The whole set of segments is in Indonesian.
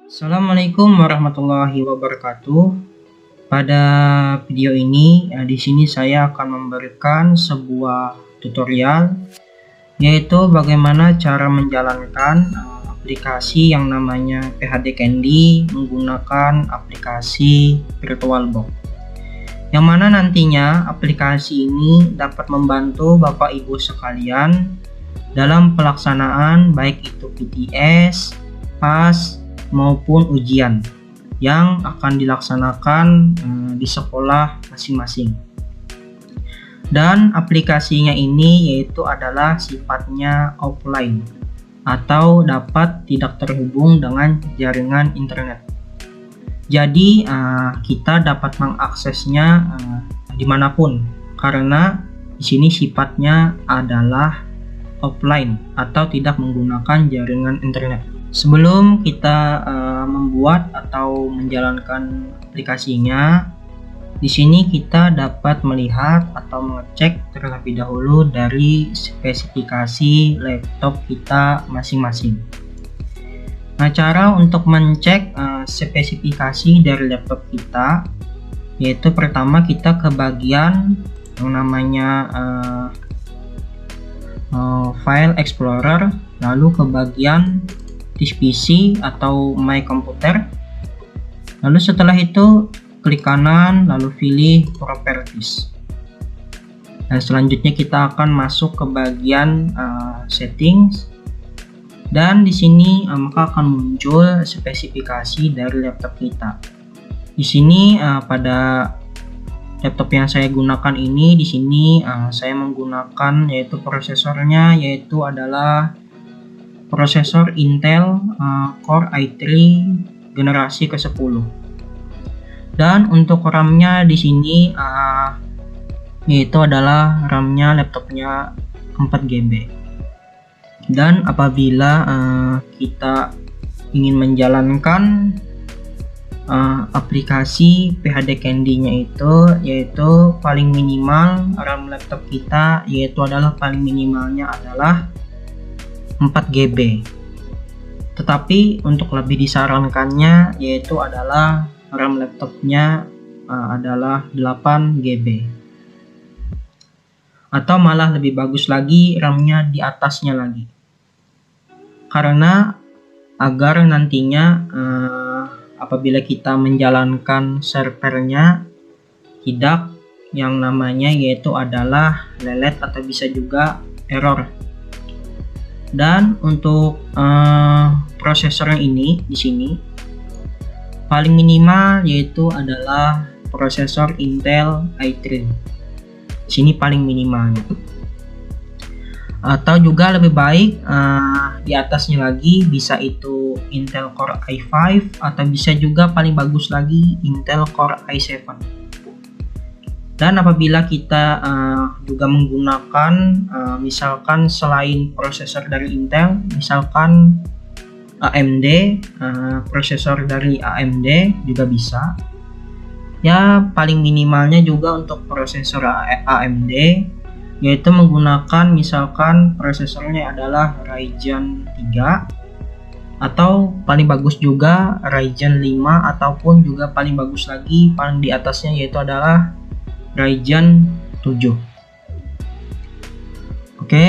Assalamualaikum warahmatullahi wabarakatuh. Pada video ini, di sini saya akan memberikan sebuah tutorial, yaitu bagaimana cara menjalankan aplikasi yang namanya PHD Candy menggunakan aplikasi VirtualBox. Yang mana nantinya aplikasi ini dapat membantu Bapak Ibu sekalian dalam pelaksanaan baik itu PTS, PAS, maupun ujian yang akan dilaksanakan di sekolah masing-masing. Dan aplikasinya ini yaitu adalah sifatnya offline atau dapat tidak terhubung dengan jaringan internet. Jadi kita dapat mengaksesnya dimanapun karena di sini sifatnya adalah offline atau tidak menggunakan jaringan internet. Sebelum kita membuat atau menjalankan aplikasinya, di sini kita dapat melihat atau mengecek terlebih dahulu dari spesifikasi laptop kita masing-masing. Nah, cara untuk mengecek spesifikasi dari laptop kita, yaitu pertama kita ke bagian yang namanya File Explorer, lalu ke bagian This PC atau My Computer. Lalu setelah itu klik kanan lalu pilih Properties. Dan selanjutnya kita akan masuk ke bagian Settings. Dan di sini maka akan muncul spesifikasi dari laptop kita. Di sini pada laptop yang saya gunakan ini, di sini saya menggunakan yaitu prosesornya yaitu adalah prosesor Intel Core i3 generasi ke-10. Dan untuk RAM-nya di sini yaitu adalah RAM-nya laptopnya 4GB. Dan apabila kita ingin menjalankan aplikasi PHD Candy-nya itu yaitu paling minimal RAM laptop kita yaitu adalah paling minimalnya adalah 4GB. Tetapi untuk lebih disarankannya yaitu adalah RAM laptopnya adalah 8GB. Atau malah lebih bagus lagi RAM-nya di atasnya lagi. Karena agar nantinya apabila kita menjalankan servernya tidak yang namanya yaitu adalah lelet atau bisa juga error. Dan untuk prosesor ini di sini paling minimal yaitu adalah prosesor Intel i3. Di sini paling minimalnya. Atau juga lebih baik di atasnya lagi bisa itu Intel Core i5 atau bisa juga paling bagus lagi Intel Core i7. Dan apabila kita juga menggunakan misalkan selain prosesor dari Intel, misalkan AMD, prosesor dari AMD juga bisa. Ya paling minimalnya juga untuk prosesor AMD yaitu menggunakan misalkan prosesornya adalah Ryzen 3 atau paling bagus juga Ryzen 5 ataupun juga paling bagus lagi paling di atasnya yaitu adalah Ryzen 7. Oke,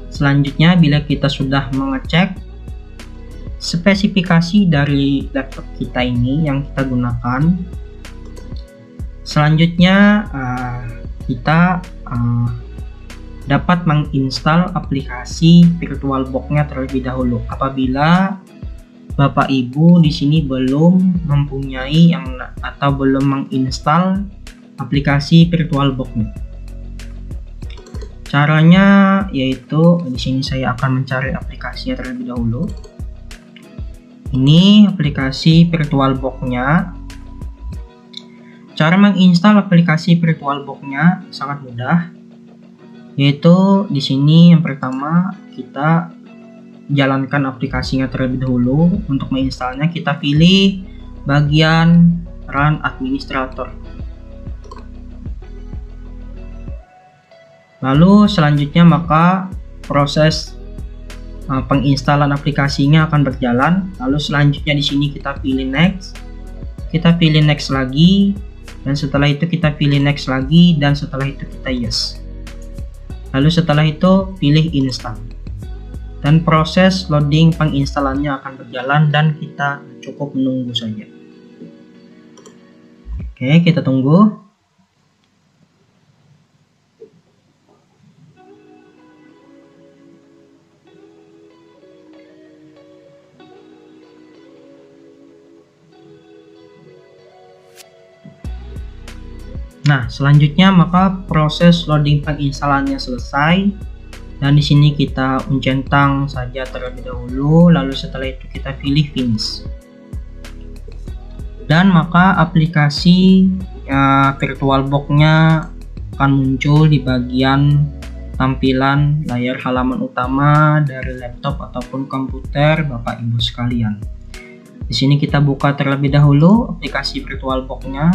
selanjutnya bila kita sudah mengecek spesifikasi dari laptop kita ini yang kita gunakan, selanjutnya kita dapat menginstal aplikasi VirtualBox-nya terlebih dahulu. Apabila Bapak Ibu di sini belum mempunyai atau belum menginstal aplikasi VirtualBox-nya. Caranya yaitu di sini saya akan mencari aplikasinya terlebih dahulu. Ini aplikasi VirtualBox-nya. Cara menginstal aplikasi VirtualBox-nya sangat mudah. Yaitu di sini yang pertama kita jalankan aplikasinya terlebih dahulu. Untuk menginstalnya kita pilih bagian Run Administrator. Lalu selanjutnya maka proses penginstalan aplikasinya akan berjalan. Lalu selanjutnya di sini kita pilih next, kita pilih next lagi, dan setelah itu kita pilih next lagi, dan setelah itu kita yes. Lalu setelah itu pilih install, dan proses loading penginstalannya akan berjalan dan kita cukup menunggu saja. Oke, kita tunggu. Nah, selanjutnya maka proses loading penginstalannya selesai, dan di sini kita uncentang saja terlebih dahulu, lalu setelah itu kita pilih finish. Dan maka aplikasi VirtualBox-nya akan muncul di bagian tampilan layar halaman utama dari laptop ataupun komputer Bapak Ibu sekalian. Di sini kita buka terlebih dahulu aplikasi VirtualBox-nya.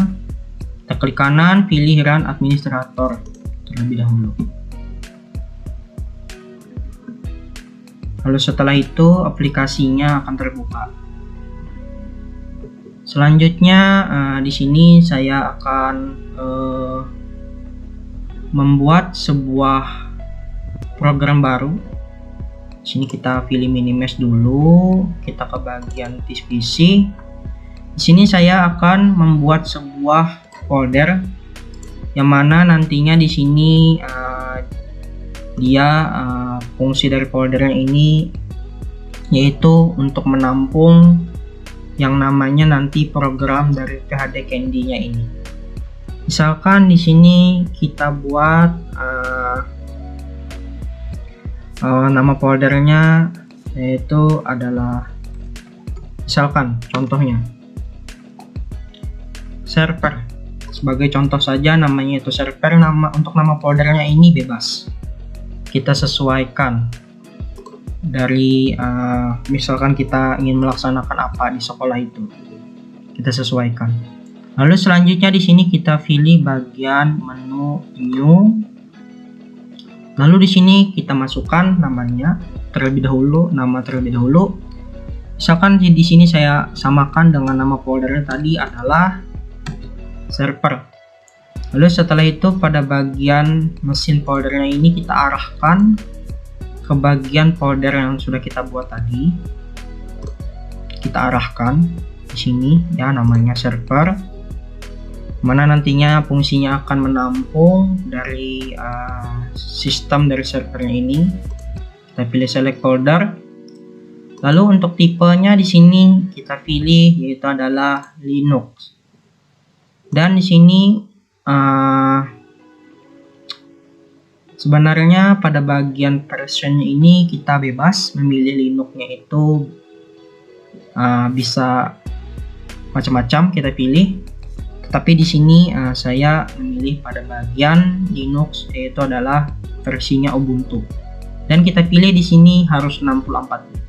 Kita klik kanan, pilih Run Administrator terlebih dahulu. Lalu setelah itu aplikasinya akan terbuka. Selanjutnya di sini saya akan membuat sebuah program baru. Di sini kita pilih Minimesh dulu, kita ke bagian PC. Di sini saya akan membuat sebuah folder yang mana nantinya di sini fungsi dari foldernya ini yaitu untuk menampung yang namanya nanti program dari PHD Candy-nya ini. Misalkan di sini kita buat nama foldernya yaitu adalah, misalkan contohnya server. Sebagai contoh saja namanya itu server, untuk nama foldernya ini bebas. Kita sesuaikan dari misalkan kita ingin melaksanakan apa di sekolah itu. Kita sesuaikan. Lalu selanjutnya di sini kita pilih bagian menu new. Lalu di sini kita masukkan namanya terlebih dahulu, nama terlebih dahulu. Misalkan di sini saya samakan dengan nama foldernya tadi adalah server. Lalu setelah itu pada bagian mesin foldernya ini kita arahkan ke bagian folder yang sudah kita buat tadi. Kita arahkan di sini ya, namanya server, mana nantinya fungsinya akan menampung dari sistem dari servernya ini. Kita pilih select folder. Lalu untuk tipenya di sini kita pilih yaitu adalah Linux. Dan di sini sebenarnya pada bagian version ini kita bebas memilih Linux-nya itu bisa macam-macam kita pilih. Tetapi di sini saya memilih pada bagian Linux yaitu adalah versinya Ubuntu. Dan kita pilih di sini harus 64 bit.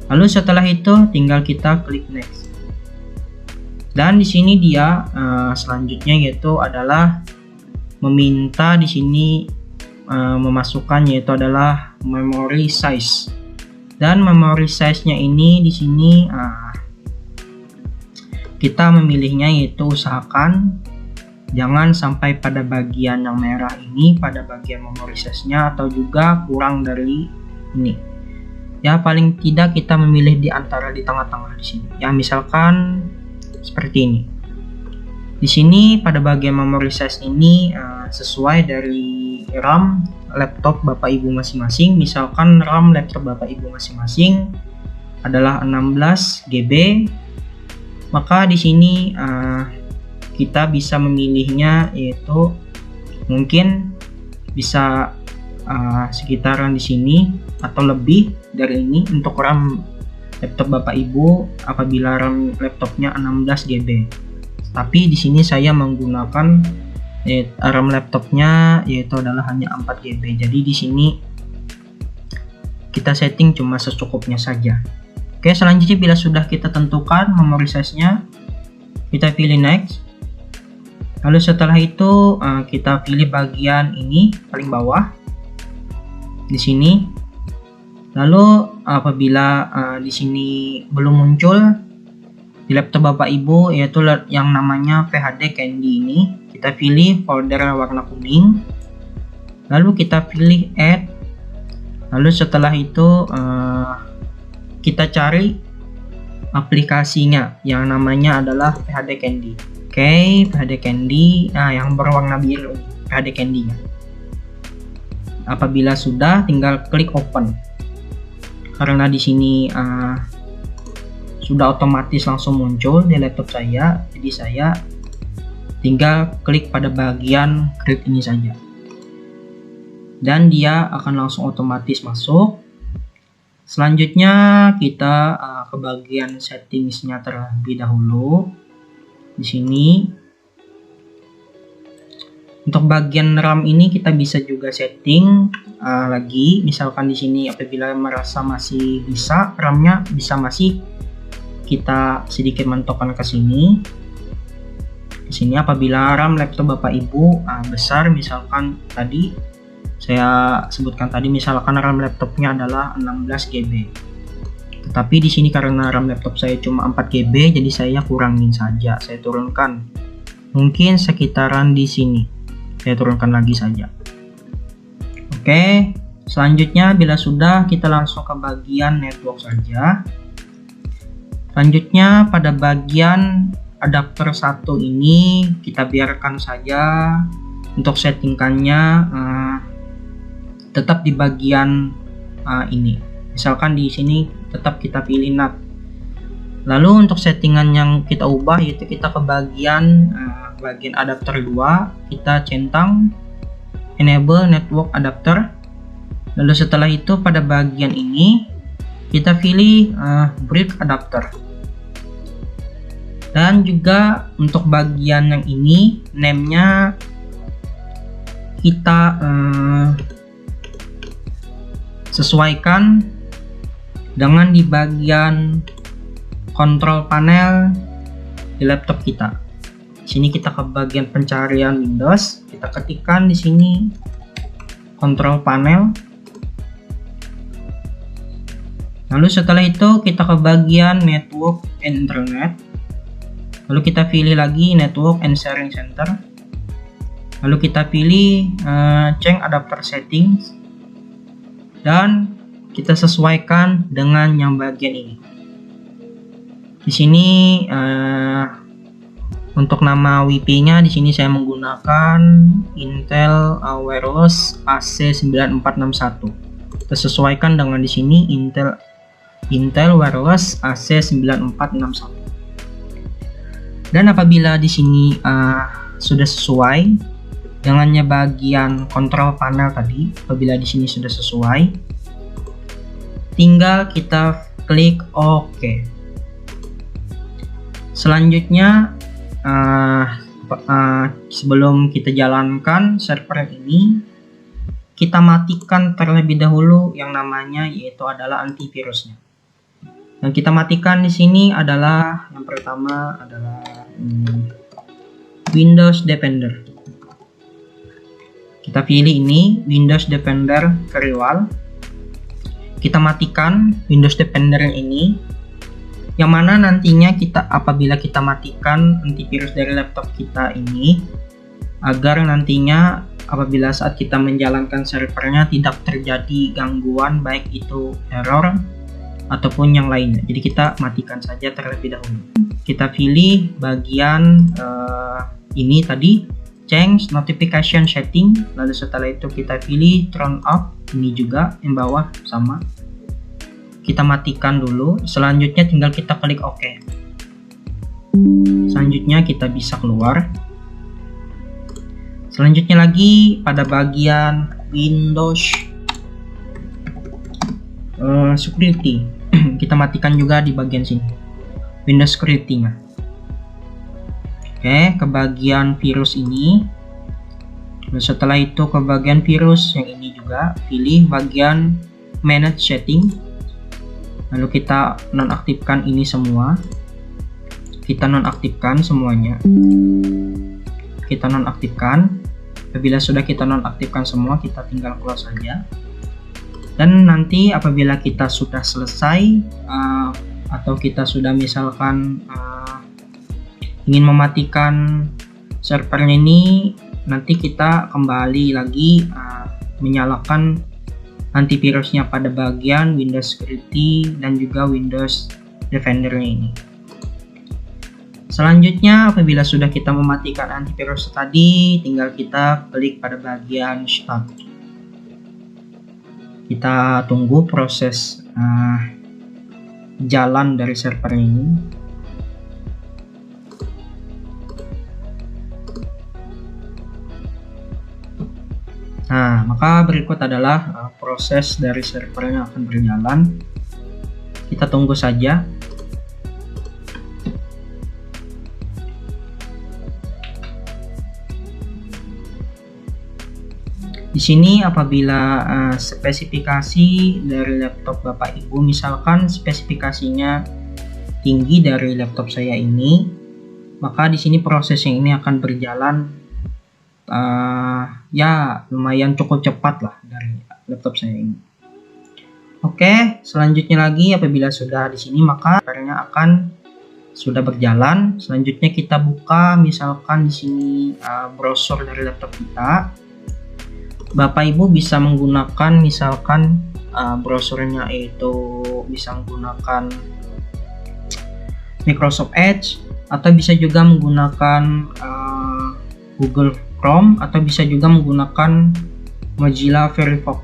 Lalu setelah itu tinggal kita klik next. Dan di sini dia selanjutnya yaitu adalah meminta di sini memasukkan yaitu adalah memory size. Dan memory size-nya ini di sini kita memilihnya yaitu usahakan jangan sampai pada bagian yang merah ini, pada bagian memory size-nya, atau juga kurang dari ini. Ya paling tidak kita memilih di antara di tengah-tengah di sini. Ya misalkan seperti ini. Di sini pada bagian memory size ini sesuai dari RAM laptop Bapak Ibu masing-masing. Misalkan RAM laptop Bapak Ibu masing-masing adalah 16 GB, maka di sini kita bisa memilihnya yaitu mungkin bisa sekitaran di sini atau lebih dari ini untuk RAM laptop Bapak Ibu apabila RAM laptopnya 16 GB. Tapi di sini saya menggunakan RAM laptopnya yaitu adalah hanya 4 GB. Jadi di sini kita setting cuma secukupnya saja. Oke, selanjutnya bila sudah kita tentukan memory size-nya, kita pilih next. Lalu setelah itu kita pilih bagian ini paling bawah. Di sini Lalu apabila di sini belum muncul di laptop Bapak Ibu, yaitu yang namanya PHD Candy ini, kita pilih folder warna kuning, lalu kita pilih add, lalu setelah itu kita cari aplikasinya yang namanya adalah PHD Candy. Oke, PHD Candy, yang berwarna biru, PHD Candy-nya. Apabila sudah, tinggal klik open. Karena di sini sudah otomatis langsung muncul di laptop saya, jadi saya tinggal klik pada bagian create ini saja, dan dia akan langsung otomatis masuk. Selanjutnya kita ke bagian settingsnya terlebih dahulu. Di sini untuk bagian RAM ini kita bisa juga setting lagi. Misalkan di sini apabila merasa masih bisa RAM-nya masih, kita sedikit mentokkan ke sini. Di sini apabila RAM laptop Bapak Ibu besar, misalkan tadi saya sebutkan tadi, misalkan RAM laptopnya adalah 16 GB. Tetapi di sini karena RAM laptop saya cuma 4 GB, jadi saya kurangin saja, saya turunkan. Mungkin sekitaran di sini. Saya turunkan lagi saja. Oke, selanjutnya bila sudah, kita langsung ke bagian network saja. Selanjutnya pada bagian adapter 1 ini kita biarkan saja untuk settingkannya tetap di bagian ini. Misalkan di sini tetap kita pilih NAT. Lalu untuk settingan yang kita ubah, yaitu kita ke bagian adapter 2, kita centang enable network adapter. Lalu setelah itu pada bagian ini kita pilih brick adapter. Dan juga untuk bagian yang ini, name-nya kita sesuaikan dengan di bagian kontrol panel di laptop kita. Di sini kita ke bagian pencarian Windows, kita ketikkan di sini kontrol panel. Lalu setelah itu kita ke bagian network and internet. Lalu kita pilih lagi network and sharing center. Lalu kita pilih change adapter settings, dan kita sesuaikan dengan yang bagian ini. Di sini untuk nama WP-nya di sini saya menggunakan Intel Wireless AC9461. Kita sesuaikan dengan di sini Intel Wireless AC9461. Dan apabila di sini sudah sesuai dengannya bagian kontrol panel tadi, apabila di sini sudah sesuai, tinggal kita klik OK. Selanjutnya sebelum kita jalankan server ini, kita matikan terlebih dahulu yang namanya yaitu adalah antivirusnya. Yang kita matikan di sini adalah yang pertama adalah Windows Defender. Kita pilih ini Windows Defender Firewall. Kita matikan Windows Defender yang ini, yang mana nantinya apabila kita matikan antivirus dari laptop kita ini, agar nantinya apabila saat kita menjalankan servernya tidak terjadi gangguan, baik itu error ataupun yang lainnya. Jadi kita matikan saja terlebih dahulu. Kita pilih bagian ini tadi, change notification setting. Lalu setelah itu kita pilih turn off, ini juga yang bawah sama. Kita matikan dulu. Selanjutnya tinggal kita klik OK. Selanjutnya kita bisa keluar. Selanjutnya lagi pada bagian Windows Security. Kita matikan juga di bagian sini Windows Security-nya. Oke, ke bagian virus ini. Lalu setelah itu ke bagian virus yang ini juga, pilih bagian Manage Setting. Lalu kita nonaktifkan ini semua. Kita nonaktifkan semuanya. Kita nonaktifkan. Apabila sudah kita nonaktifkan semua, kita tinggal keluar saja. Dan nanti apabila kita sudah selesai atau kita sudah misalkan ingin mematikan servernya ini, nanti kita kembali lagi menyalakan antivirusnya pada bagian Windows Security dan juga Windows Defender-nya ini. Selanjutnya, apabila sudah kita mematikan antivirus tadi, tinggal kita klik pada bagian Start. Kita tunggu proses jalan dari server ini. Nah, maka berikut adalah proses dari server yang akan berjalan. Kita tunggu saja. Di sini apabila spesifikasi dari laptop Bapak Ibu, misalkan spesifikasinya tinggi dari laptop saya ini, maka di sini proses yang ini akan berjalan ya lumayan cukup cepat lah dari laptop saya ini. Oke, selanjutnya lagi apabila sudah di sini maka servernya akan sudah berjalan. Selanjutnya kita buka misalkan di sini browser dari laptop kita. Bapak Ibu bisa menggunakan misalkan browsernya itu bisa menggunakan Microsoft Edge, atau bisa juga menggunakan Google Chrome, atau bisa juga menggunakan Mozilla Firefox.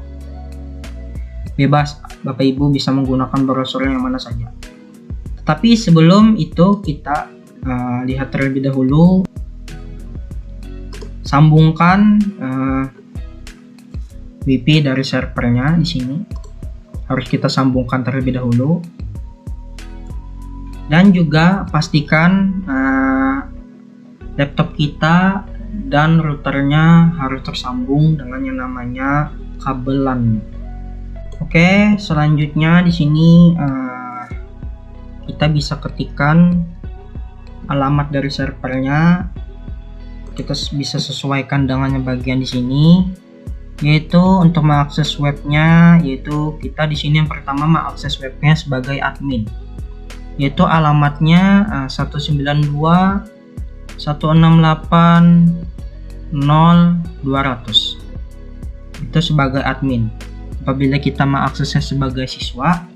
Bebas, Bapak Ibu bisa menggunakan browser yang mana saja. Tetapi sebelum itu kita lihat terlebih dahulu, sambungkan WiFi dari servernya. Di sini harus kita sambungkan terlebih dahulu, dan juga pastikan laptop kita dan routernya harus tersambung dengan yang namanya kabel LAN. Oke, selanjutnya di sini kita bisa ketikkan alamat dari servernya. Kita bisa sesuaikan dengan bagian di sini, yaitu untuk mengakses webnya, yaitu kita di sini yang pertama mengakses webnya sebagai admin, yaitu alamatnya 192.168.0.200, itu sebagai admin. Apabila kita mengaksesnya sebagai siswa,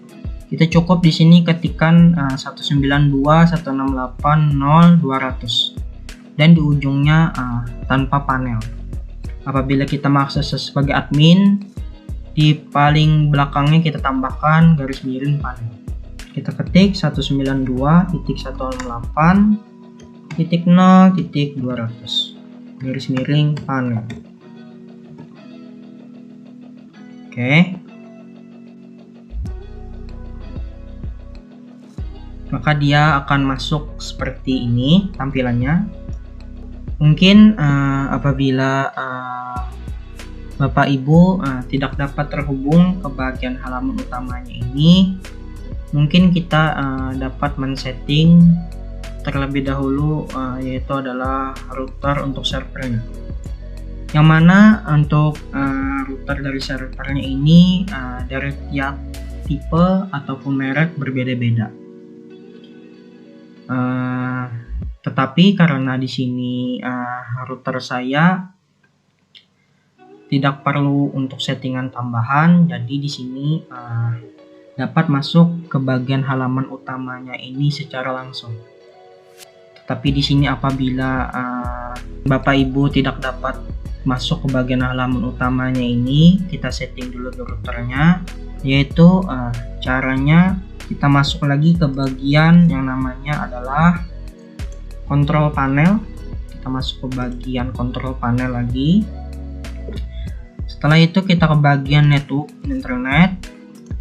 kita cukup di sini ketikkan 192.168.0.200 dan di ujungnya tanpa panel. Apabila kita mengakses sebagai admin, di paling belakangnya kita tambahkan garis miring panel. Kita ketik 192.168.0.200 garis miring panel. Oke. Maka dia akan masuk seperti ini tampilannya. Mungkin apabila Bapak Ibu tidak dapat terhubung ke bagian halaman utamanya ini, mungkin kita dapat men-setting terlebih dahulu, yaitu adalah router untuk servernya. Yang mana untuk router dari servernya ini dari tiap tipe ataupun merek berbeda-beda. Tetapi karena di sini router saya tidak perlu untuk settingan tambahan, jadi di sini dapat masuk ke bagian halaman utamanya ini secara langsung. Tetapi di sini apabila Bapak Ibu tidak dapat masuk ke bagian halaman utamanya ini, kita setting dulu routernya, yaitu caranya kita masuk lagi ke bagian yang namanya adalah control panel. Kita masuk ke bagian control panel lagi. Setelah itu kita ke bagian network internet,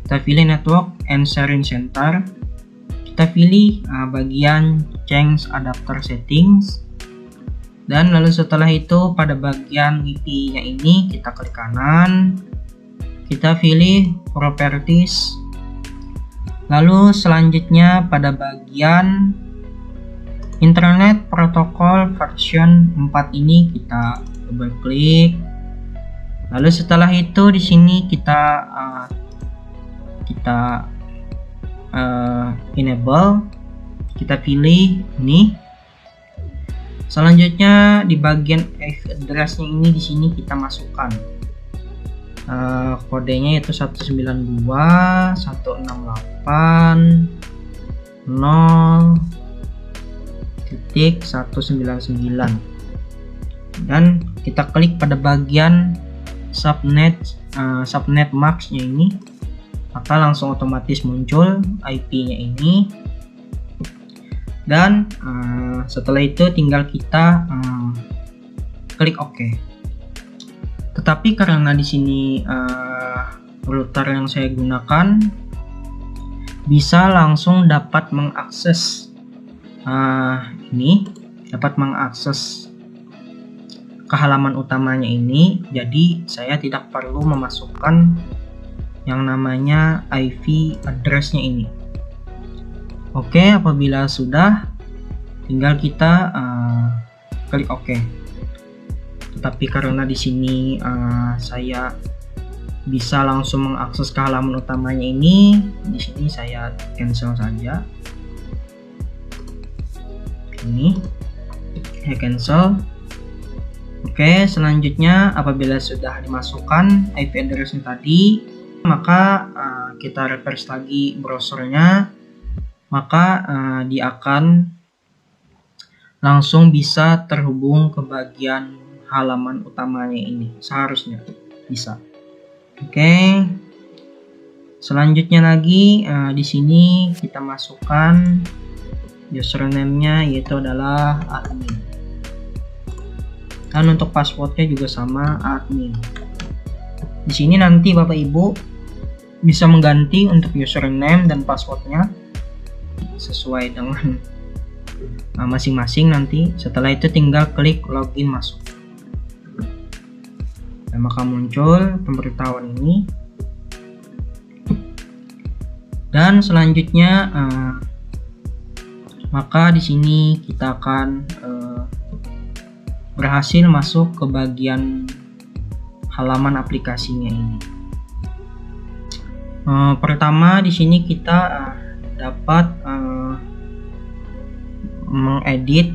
kita pilih network and sharing center, kita pilih bagian change adapter settings, dan lalu setelah itu pada bagian WiFi nya ini kita klik kanan, kita pilih properties, lalu selanjutnya pada bagian internet protocol version 4 ini kita double klik. Lalu setelah itu di sini kita kita enable, kita pilih ini. Selanjutnya di bagian IP address-nya ini di sini kita masukkan kodenya, yaitu 192.168.0.199, dan kita klik pada bagian subnet mask-nya ini, maka langsung otomatis muncul IP-nya ini. Dan setelah itu tinggal kita klik OK. Tetapi karena di sini router yang saya gunakan bisa langsung dapat mengakses ke halaman utamanya ini, jadi saya tidak perlu memasukkan yang namanya IP address-nya ini. Oke, apabila sudah, tinggal kita klik OK. Tetapi karena di sini saya bisa langsung mengakses ke halaman utamanya ini, di sini saya cancel saja. Ini saya cancel. Oke, selanjutnya apabila sudah dimasukkan IP address-nya tadi, maka kita refresh lagi browsernya, maka dia akan langsung bisa terhubung ke bagian halaman utamanya ini, seharusnya bisa. Oke, selanjutnya lagi di sini kita masukkan username-nya, yaitu adalah admin, dan untuk passwordnya juga sama, admin. Di sini nanti Bapak Ibu bisa mengganti untuk username dan passwordnya sesuai dengan masing-masing nanti. Setelah itu tinggal klik login masuk, dan maka muncul pemberitahuan ini. Dan selanjutnya maka di sini kita akan berhasil masuk ke bagian halaman aplikasinya ini. Pertama di sini kita dapat mengedit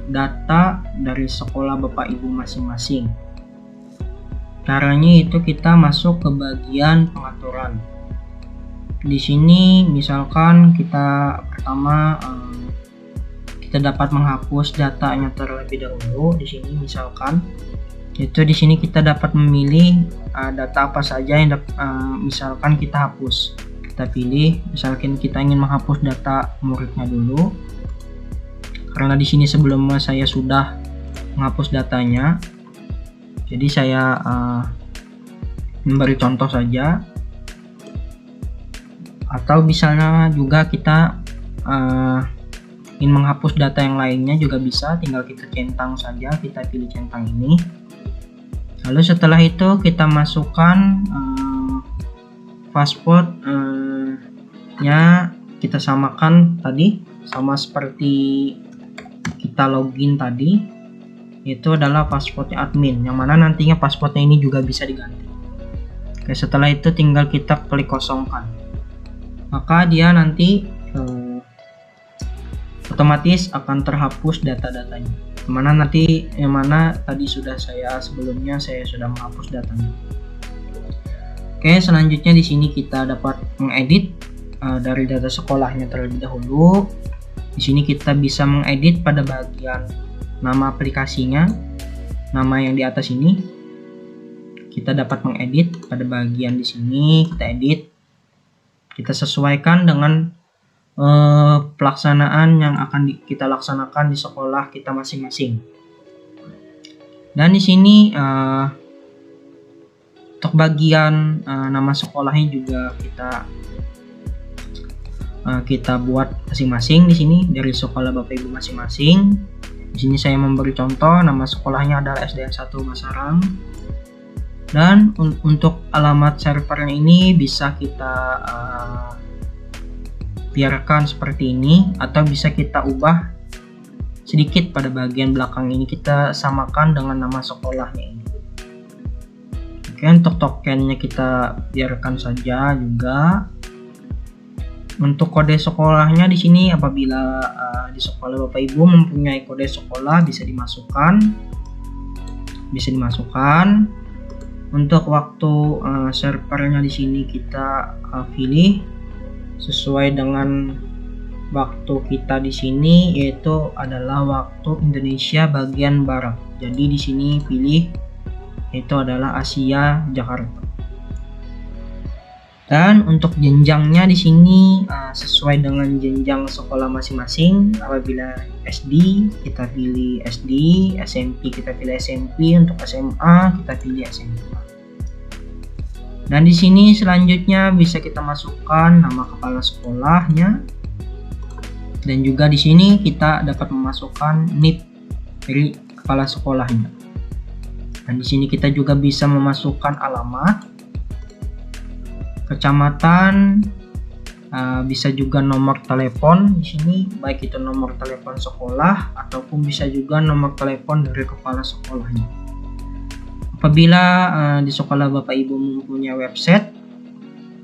data dari sekolah Bapak Ibu masing-masing. Caranya itu kita masuk ke bagian pengaturan. Di sini misalkan kita pertama kita dapat menghapus datanya terlebih dahulu. Di sini misalkan itu di sini kita dapat memilih data apa saja yang misalkan kita hapus. Kita pilih, misalkan kita ingin menghapus data muridnya dulu. Karena di sini sebelumnya saya sudah menghapus datanya, jadi saya memberi contoh saja. Atau misalnya juga kita ingin menghapus data yang lainnya juga bisa, tinggal kita centang saja, kita pilih centang ini. Lalu setelah itu kita masukkan password nya, kita samakan tadi sama seperti kita login tadi, itu adalah passwordnya admin, yang mana nantinya passwordnya ini juga bisa diganti. Oke, setelah itu tinggal kita klik kosongkan, maka dia nanti otomatis akan terhapus data-datanya, yang mana tadi sebelumnya saya sudah menghapus datanya. Oke, selanjutnya di sini kita dapat mengedit dari data sekolahnya terlebih dahulu. Di sini kita bisa mengedit pada bagian nama aplikasinya, nama yang di atas ini. Kita dapat mengedit pada bagian di sini, kita edit. Kita sesuaikan dengan pelaksanaan yang akan kita laksanakan di sekolah kita masing-masing. Dan di sini untuk bagian nama sekolahnya juga kita buat masing-masing di sini dari sekolah Bapak Ibu masing-masing. Di sini saya memberi contoh, nama sekolahnya adalah SDN 1 Basarang. Dan untuk alamat servernya ini bisa kita biarkan seperti ini, atau bisa kita ubah sedikit pada bagian belakang ini, kita samakan dengan nama sekolahnya ini. Oke, untuk tokennya kita biarkan saja juga. Untuk kode sekolahnya di sini apabila di sekolah Bapak Ibu mempunyai kode sekolah bisa dimasukkan. Untuk waktu servernya di sini kita pilih sesuai dengan waktu kita di sini, yaitu adalah waktu Indonesia bagian barat. Jadi di sini pilih itu adalah Asia Jakarta. Dan untuk jenjangnya di sini sesuai dengan jenjang sekolah masing-masing. Apabila SD kita pilih SD, SMP kita pilih SMP, untuk SMA kita pilih SMA. Dan di sini selanjutnya bisa kita masukkan nama kepala sekolahnya. Dan juga di sini kita dapat memasukkan NIP dari kepala sekolahnya. Dan di sini kita juga bisa memasukkan alamat, kecamatan, bisa juga nomor telepon di sini, baik itu nomor telepon sekolah ataupun bisa juga nomor telepon dari kepala sekolahnya. Apabila di sekolah Bapak Ibu mempunyai website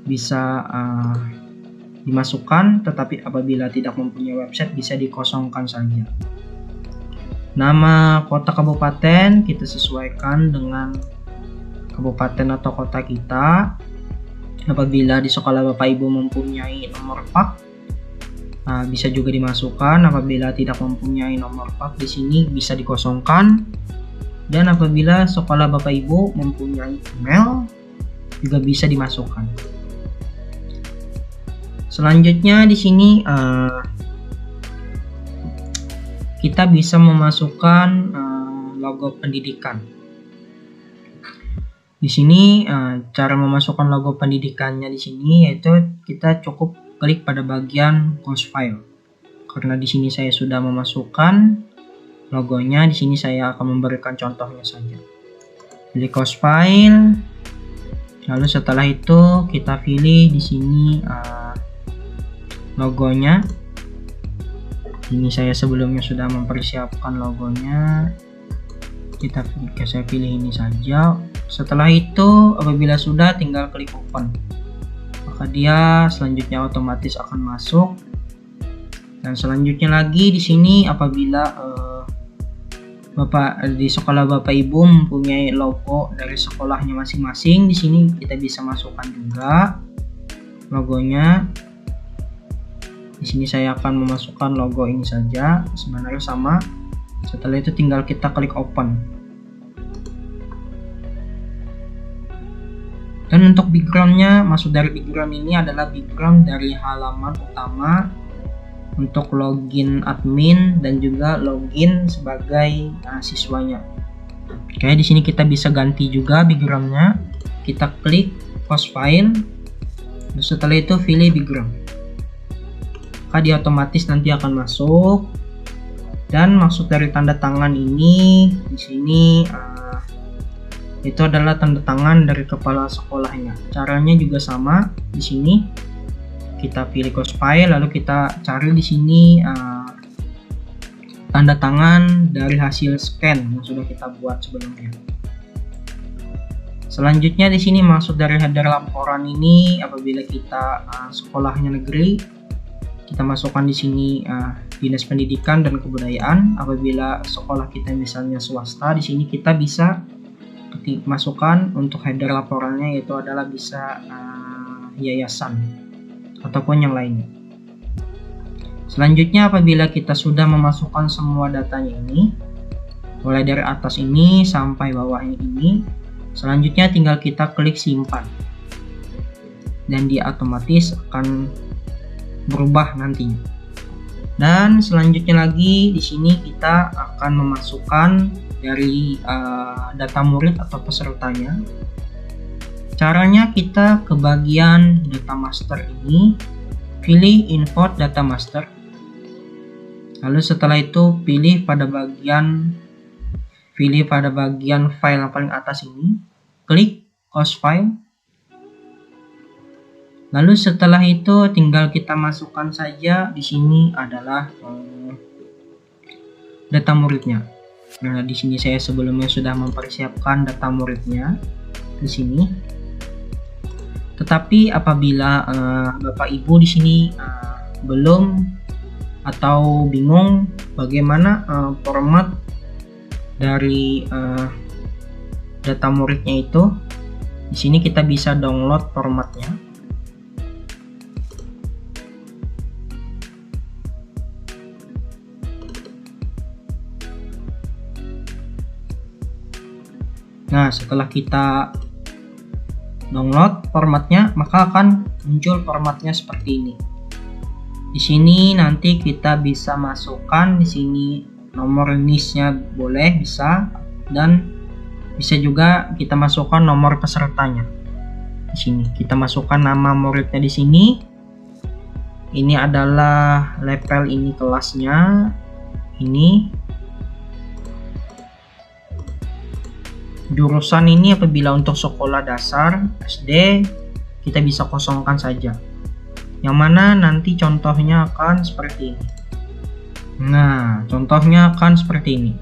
bisa dimasukkan, tetapi apabila tidak mempunyai website bisa dikosongkan saja. Nama kota kabupaten kita sesuaikan dengan kabupaten atau kota kita. Apabila di sekolah Bapak Ibu mempunyai nomor PAK, bisa juga dimasukkan. Apabila tidak mempunyai nomor PAK di sini bisa dikosongkan. Dan apabila sekolah Bapak Ibu mempunyai email juga bisa dimasukkan. Selanjutnya di sini kita bisa memasukkan logo pendidikan. Di sini cara memasukkan logo pendidikannya di sini yaitu kita cukup klik pada bagian Close File. Karena di sini saya sudah memasukkan logonya, di sini saya akan memberikan contohnya saja. Pilih Close File. Lalu setelah itu kita pilih di sini logonya. Ini saya sebelumnya sudah mempersiapkan logonya. Saya pilih ini saja. Setelah itu apabila sudah tinggal klik open, maka dia selanjutnya otomatis akan masuk. Dan selanjutnya lagi di sini apabila di sekolah Bapak Ibu mempunyai logo dari sekolahnya masing-masing, di sini kita bisa masukkan juga logonya. Di sini saya akan memasukkan logo ini saja, sebenarnya sama. Setelah itu tinggal kita klik open. Dan untuk backgroundnya, maksud dari background ini adalah background dari halaman utama untuk login admin dan juga login sebagai siswanya. Oke, di sini kita bisa ganti juga backgroundnya. Kita klik Close File. Dan setelah itu pilih background. Maka dia otomatis nanti akan masuk. Dan maksud dari tanda tangan ini di sini itu adalah tanda tangan dari kepala sekolahnya. Caranya juga sama. Di sini kita pilih Close File, lalu kita cari di sini tanda tangan dari hasil scan yang sudah kita buat sebelumnya. Selanjutnya di sini maksud dari header laporan ini, apabila kita sekolahnya negeri, kita masukkan di sini Dinas Pendidikan dan Kebudayaan. Apabila sekolah kita misalnya swasta, di sini kita bisa masukkan untuk header laporannya, yaitu adalah bisa yayasan ataupun yang lainnya. Selanjutnya apabila kita sudah memasukkan semua datanya ini, mulai dari atas ini sampai bawah ini, selanjutnya tinggal kita klik simpan dan dia otomatis akan berubah nantinya. Dan selanjutnya lagi di sini kita akan memasukkan dari data murid atau pesertanya. Caranya kita ke bagian data master ini, pilih import data master. Lalu setelah itu pilih pada bagian file yang paling atas ini, klik Close File. Lalu setelah itu tinggal kita masukkan saja di sini adalah data muridnya. Nah, di sini saya sebelumnya sudah mempersiapkan data muridnya. di sini. Tetapi apabila Bapak Ibu di sini belum atau bingung bagaimana format dari data muridnya itu, di sini kita bisa download formatnya. Nah, setelah kita download formatnya, maka akan muncul formatnya seperti ini. Di sini nanti kita bisa masukkan di sini nomor NIS-nya boleh, bisa, dan bisa juga kita masukkan nomor pesertanya. Di sini kita masukkan nama muridnya di sini. Ini adalah level ini kelasnya. Ini jurusan ini apabila untuk sekolah dasar SD kita bisa kosongkan saja, yang mana nanti contohnya akan seperti ini. Nah, contohnya akan seperti ini.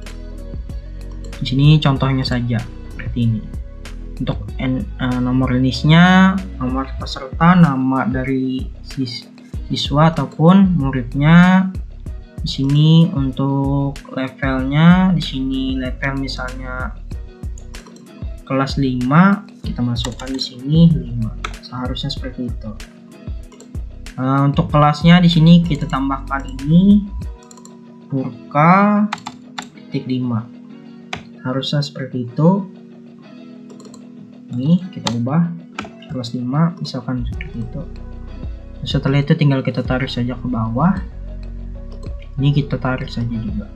Di sini contohnya saja seperti ini. Untuk nomor NIS-nya, nomor peserta, nama dari siswa ataupun muridnya. Di sini untuk levelnya, di sini level misalnya kelas 5, kita masukkan di sini 5. Seharusnya seperti itu. Untuk kelasnya di sini kita tambahkan ini Burka titik 5. Harusnya seperti itu. Ini kita ubah kelas 5 misalkan seperti itu. Setelah itu tinggal kita tarik saja ke bawah. Ini kita tarik saja juga.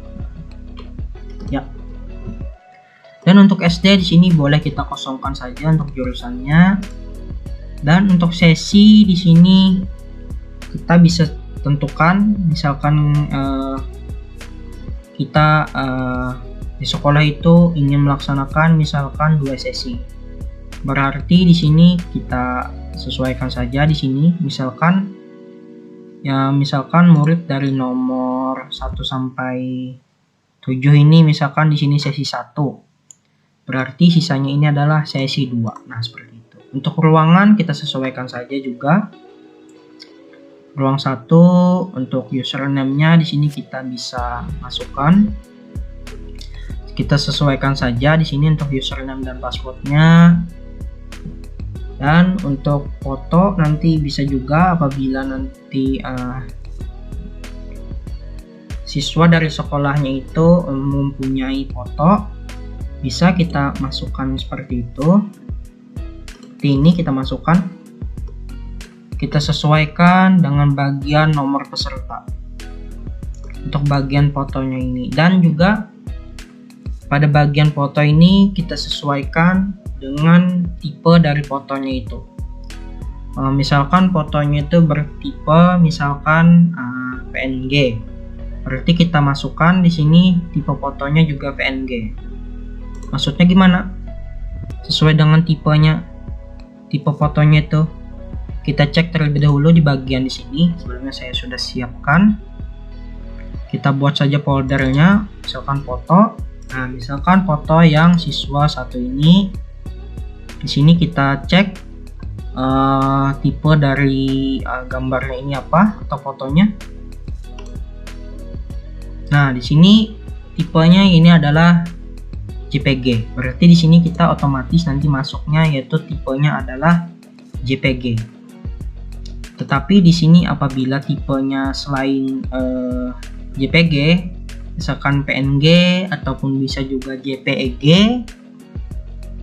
Ya. Dan untuk SD di sini boleh kita kosongkan saja untuk jurusannya. Dan untuk sesi di sini kita bisa tentukan, misalkan kita di sekolah itu ingin melaksanakan misalkan 2 sesi. Berarti di sini kita sesuaikan saja di sini, misalkan murid dari nomor 1 sampai 7 ini misalkan di sini sesi 1. Berarti sisanya ini adalah sesi 2. Nah, seperti itu. Untuk ruangan kita sesuaikan saja juga. Ruang 1 untuk username-nya di sini kita bisa masukkan. Kita sesuaikan saja di sini untuk username dan passwordnya. Dan untuk foto nanti bisa juga apabila nanti siswa dari sekolahnya itu mempunyai foto, bisa kita masukkan seperti itu. Ini kita masukkan, kita sesuaikan dengan bagian nomor peserta untuk bagian fotonya ini. Dan juga pada bagian foto ini kita sesuaikan dengan tipe dari fotonya itu. Misalkan fotonya itu bertipe misalkan PNG, berarti kita masukkan di sini tipe fotonya juga PNG. Maksudnya gimana? Sesuai dengan tipenya, tipe fotonya itu kita cek terlebih dahulu di bagian di sini. Sebelumnya saya sudah siapkan. Kita buat saja foldernya, misalkan foto. Nah, misalkan foto yang siswa 1 ini. Di sini kita cek tipe dari gambarnya ini apa atau fotonya. Nah, di sini tipenya ini adalah JPG. Berarti di sini kita otomatis nanti masuknya yaitu tipenya adalah JPG. Tetapi di sini apabila tipenya selain JPG, misalkan PNG ataupun bisa juga JPEG,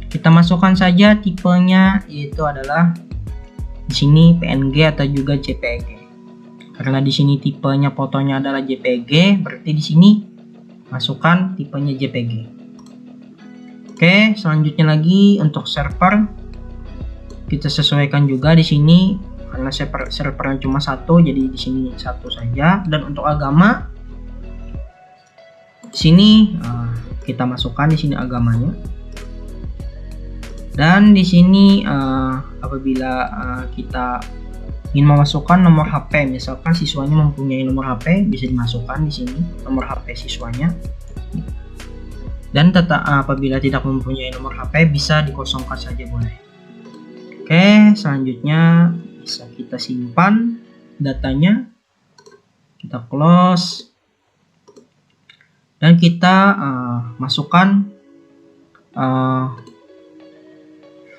kita masukkan saja tipenya yaitu adalah di sini PNG atau juga JPEG. Karena di sini tipenya fotonya adalah JPG, berarti di sini masukkan tipenya JPG. Oke, selanjutnya lagi untuk server kita sesuaikan juga di sini karena servernya cuma 1, jadi di sini 1 saja. Dan untuk agama di sini kita masukkan di sini agamanya. Dan di sini apabila kita ingin memasukkan nomor HP, misalkan siswanya mempunyai nomor HP, bisa dimasukkan di sini nomor HP siswanya. Dan apabila tidak mempunyai nomor HP bisa dikosongkan saja boleh. Oke, selanjutnya bisa kita simpan datanya, kita close, dan kita masukkan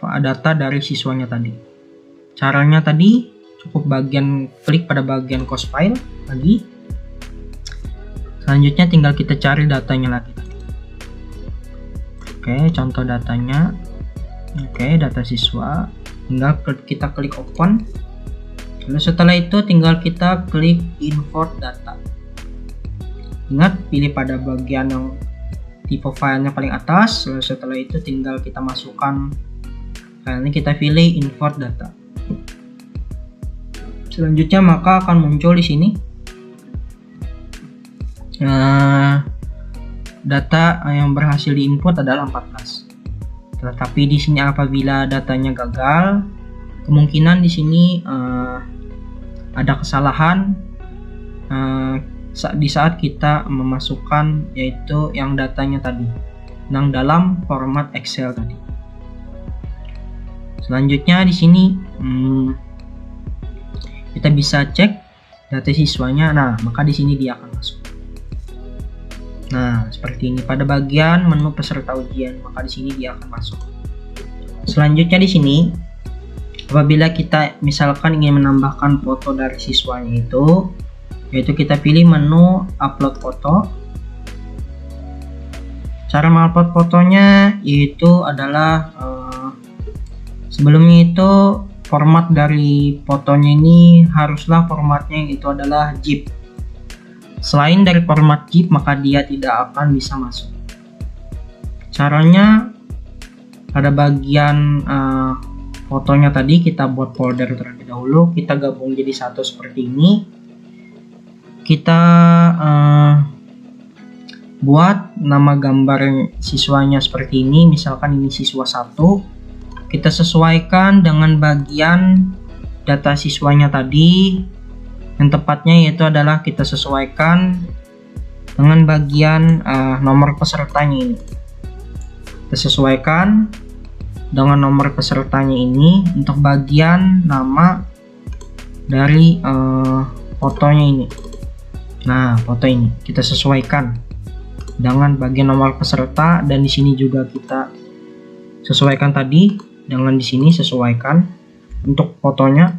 data dari siswanya tadi. Caranya tadi cukup klik pada bagian course file lagi. Selanjutnya tinggal kita cari datanya lagi. Oke, contoh datanya. Oke, data siswa. Tinggal kita klik open. Lalu setelah itu tinggal kita klik import data. Ingat, pilih pada bagian yang tipe filenya paling atas. Lalu setelah itu tinggal kita masukkan filenya, kita pilih import data. Selanjutnya maka akan muncul di sini data yang berhasil diinput adalah 14. Tetapi di sini apabila datanya gagal, kemungkinan di sini ada kesalahan di saat kita memasukkan yaitu yang datanya tadi yang dalam format Excel tadi. Selanjutnya di sini kita bisa cek data siswanya. Nah, maka di sini dia akan masuk. Nah, seperti ini pada bagian menu peserta ujian, maka di sini dia akan masuk. Selanjutnya di sini apabila kita misalkan ingin menambahkan foto dari siswanya itu, yaitu kita pilih menu upload foto. Cara mengupload fotonya yaitu adalah sebelumnya itu format dari fotonya ini haruslah formatnya itu adalah zip. Selain dari format zip maka dia tidak akan bisa masuk. Caranya pada bagian fotonya tadi kita buat folder terlebih dahulu, kita gabung jadi satu seperti ini. Kita buat nama gambar siswanya seperti ini, misalkan ini siswa 1. Kita sesuaikan dengan bagian data siswanya tadi, yang tepatnya yaitu adalah kita sesuaikan dengan bagian nomor pesertanya ini. Kita sesuaikan dengan nomor pesertanya ini untuk bagian nama dari fotonya ini. Nah, foto ini kita sesuaikan dengan bagian nomor peserta, dan di sini juga kita sesuaikan tadi dengan di sini sesuaikan untuk fotonya.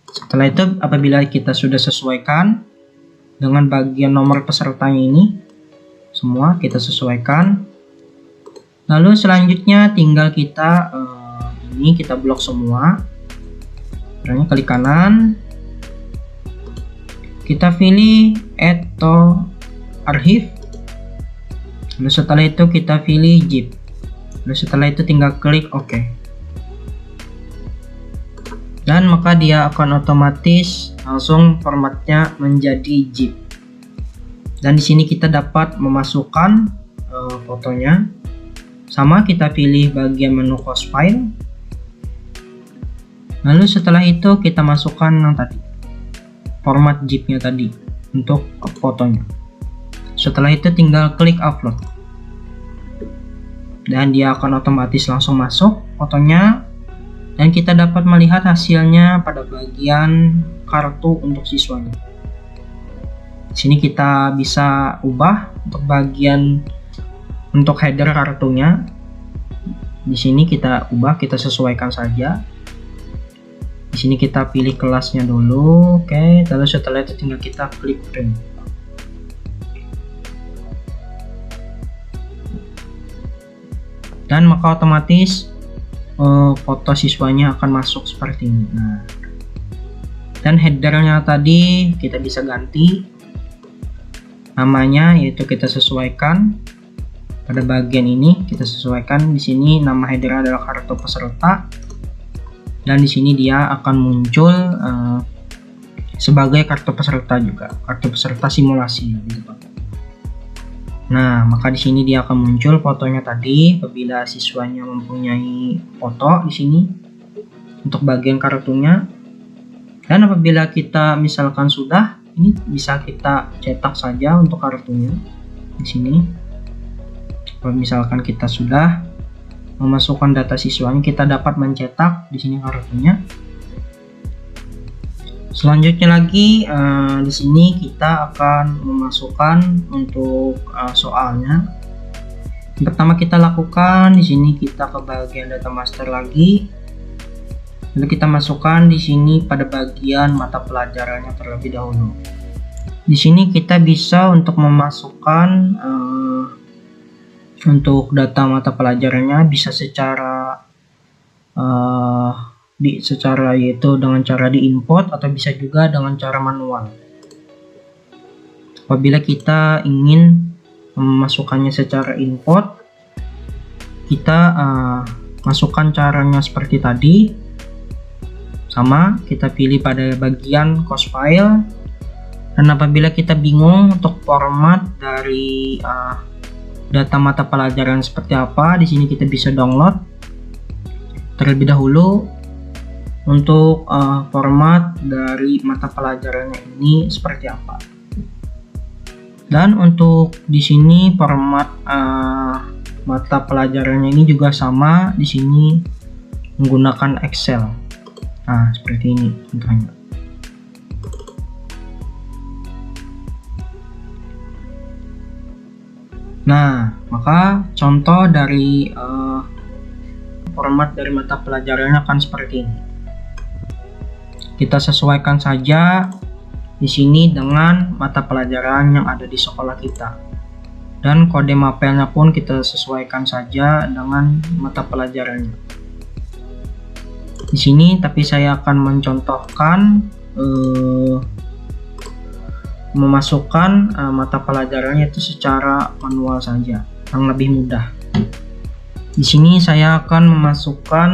Setelah itu apabila kita sudah sesuaikan dengan bagian nomor pesertanya ini semua kita sesuaikan, lalu selanjutnya tinggal kita ini kita blok semua. Caranya klik kanan, kita pilih add to archive, lalu setelah itu kita pilih zip, lalu setelah itu tinggal klik OK. Dan maka dia akan otomatis langsung formatnya menjadi zip. Dan di sini kita dapat memasukkan fotonya. Sama, kita pilih bagian menu course file. Lalu setelah itu kita masukkan yang tadi, format zip-nya tadi untuk fotonya. Setelah itu tinggal klik upload. Dan dia akan otomatis langsung masuk fotonya. Dan kita dapat melihat hasilnya pada bagian kartu untuk siswanya. Di sini kita bisa ubah untuk bagian untuk header kartunya. Di sini kita ubah, kita sesuaikan saja. Di sini kita pilih kelasnya dulu, oke. Lalu setelah itu tinggal kita klik print. Dan maka otomatis foto siswanya akan masuk seperti ini. Nah, dan headernya tadi kita bisa ganti namanya, yaitu kita sesuaikan pada bagian ini. Kita sesuaikan di sini nama header adalah kartu peserta, dan di sini dia akan muncul sebagai kartu peserta juga, kartu peserta simulasi gitu Pak. Nah, maka di sini dia akan muncul fotonya tadi apabila siswanya mempunyai foto di sini untuk bagian kartunya. Dan apabila kita misalkan sudah, ini bisa kita cetak saja untuk kartunya. di sini. Kalau misalkan kita sudah memasukkan data siswanya, kita dapat mencetak di sini kartunya. Selanjutnya lagi di sini kita akan memasukkan untuk soalnya. Yang pertama kita lakukan di sini, kita ke bagian data master lagi. Lalu kita masukkan di sini pada bagian mata pelajarannya terlebih dahulu. Di sini kita bisa untuk memasukkan untuk data mata pelajarannya bisa secara yaitu dengan cara diimport atau bisa juga dengan cara manual. Apabila kita ingin memasukkannya secara import, kita masukkan caranya seperti tadi. Sama, kita pilih pada bagian cost file. Dan apabila kita bingung untuk format dari data mata pelajaran seperti apa, di sini kita bisa download terlebih dahulu untuk format dari mata pelajarannya ini seperti apa. Dan untuk di sini format mata pelajarannya ini juga sama, di sini menggunakan Excel. Nah, seperti ini contohnya. Nah, maka contoh dari format dari mata pelajarannya akan seperti ini. Kita sesuaikan saja di sini dengan mata pelajaran yang ada di sekolah kita. Dan kode mapelnya pun kita sesuaikan saja dengan mata pelajarannya. Di sini tapi saya akan mencontohkan memasukkan mata pelajarannya itu secara manual saja, yang lebih mudah. Di sini saya akan memasukkan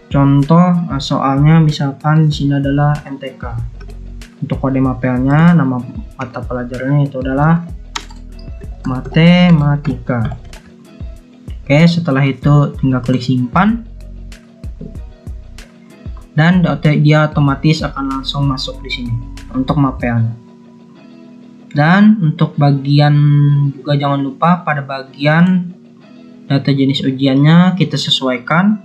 contoh soalnya, misalkan di sini adalah MTK. Untuk kode mapelnya, nama mata pelajarannya itu adalah matematika. Oke, setelah itu tinggal klik simpan. Dan dia otomatis akan langsung masuk di sini untuk mapelnya. Dan untuk bagian juga jangan lupa pada bagian data jenis ujiannya kita sesuaikan.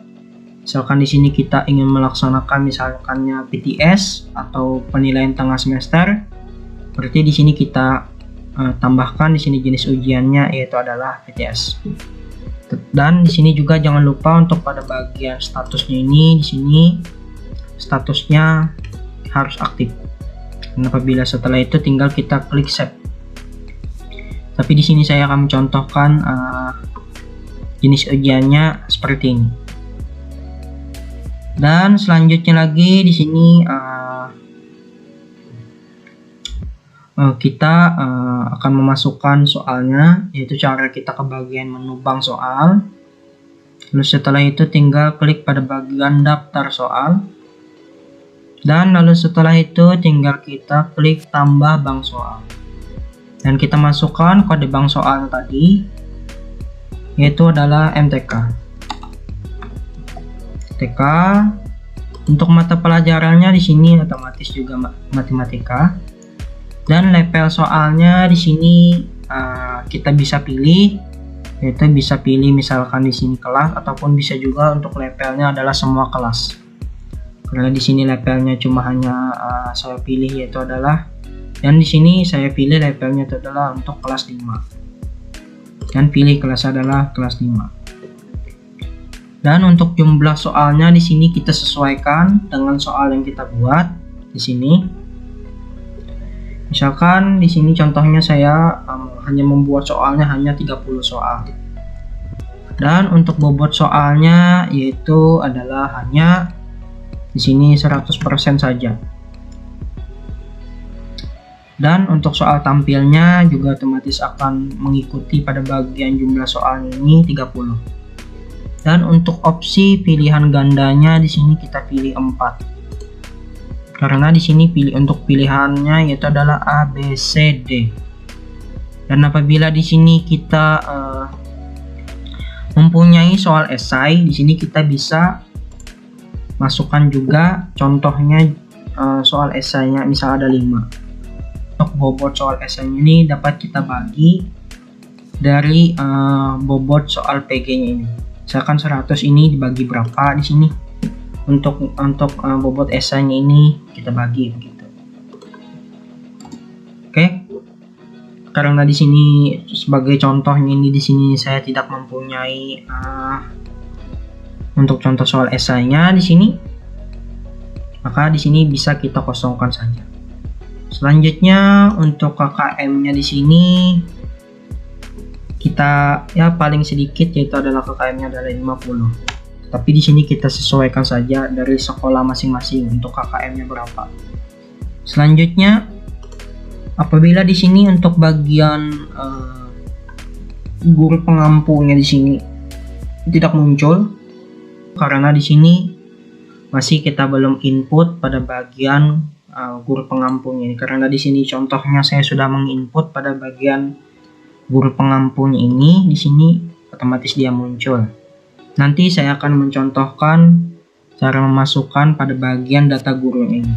Misalkan di sini kita ingin melaksanakan misalkannya PTS atau penilaian tengah semester, berarti di sini kita tambahkan di sini jenis ujiannya yaitu adalah PTS. Dan di sini juga jangan lupa untuk pada bagian statusnya ini, di sini statusnya harus aktif. Dan apabila setelah itu tinggal kita klik save. Tapi di sini saya akan mencontohkan jenis ujiannya seperti ini. Dan selanjutnya lagi di sini kita akan memasukkan soalnya, yaitu cara kita ke bagian menu bank soal. Lalu setelah itu tinggal klik pada bagian daftar soal. Dan lalu setelah itu tinggal kita klik tambah bank soal. Dan kita masukkan kode bank soal tadi, yaitu adalah MTK. Untuk mata pelajarannya di sini otomatis juga matematika. Dan level soalnya di sini kita bisa pilih, yaitu bisa pilih misalkan di sini kelas, ataupun bisa juga untuk levelnya adalah semua kelas. Karena di sini levelnya cuma hanya saya pilih yaitu adalah, dan di sini saya pilih levelnya itu adalah untuk kelas 5. Dan pilih kelas adalah kelas 5. Dan untuk jumlah soalnya di sini kita sesuaikan dengan soal yang kita buat di sini. Misalkan di sini contohnya saya hanya membuat soalnya hanya 30 soal. Dan untuk bobot soalnya yaitu adalah hanya di sini 100% saja. Dan untuk soal tampilnya juga otomatis akan mengikuti pada bagian jumlah soal ini 30. Dan untuk opsi pilihan gandanya di sini kita pilih 4. Karena di sini untuk pilihannya yaitu adalah A, B, C, D. Dan apabila di sini kita mempunyai soal esai, di sini kita bisa masukkan juga contohnya soal esainya, misal ada 5. Untuk bobot soal esainya ini dapat kita bagi dari bobot soal PG-nya ini. Misalkan 100 ini dibagi berapa di sini. Untuk bobot esainya ini kita bagi begitu. Oke. Karena di sini sebagai contohnya ini di sini saya tidak mempunyai untuk contoh soal esainya di sini. Maka di sini bisa kita kosongkan saja. Selanjutnya untuk KKM-nya di sini kita ya paling sedikit yaitu adalah KKM-nya adalah 50. Tapi di sini kita sesuaikan saja dari sekolah masing-masing untuk KKM-nya berapa. Selanjutnya apabila di sini untuk bagian guru pengampunya di sini tidak muncul karena di sini masih kita belum input pada bagian guru pengampunya ini, karena di sini contohnya saya sudah menginput pada bagian guru pengampunya ini, di sini otomatis dia muncul. Nanti saya akan mencontohkan cara memasukkan pada bagian data gurunya ini.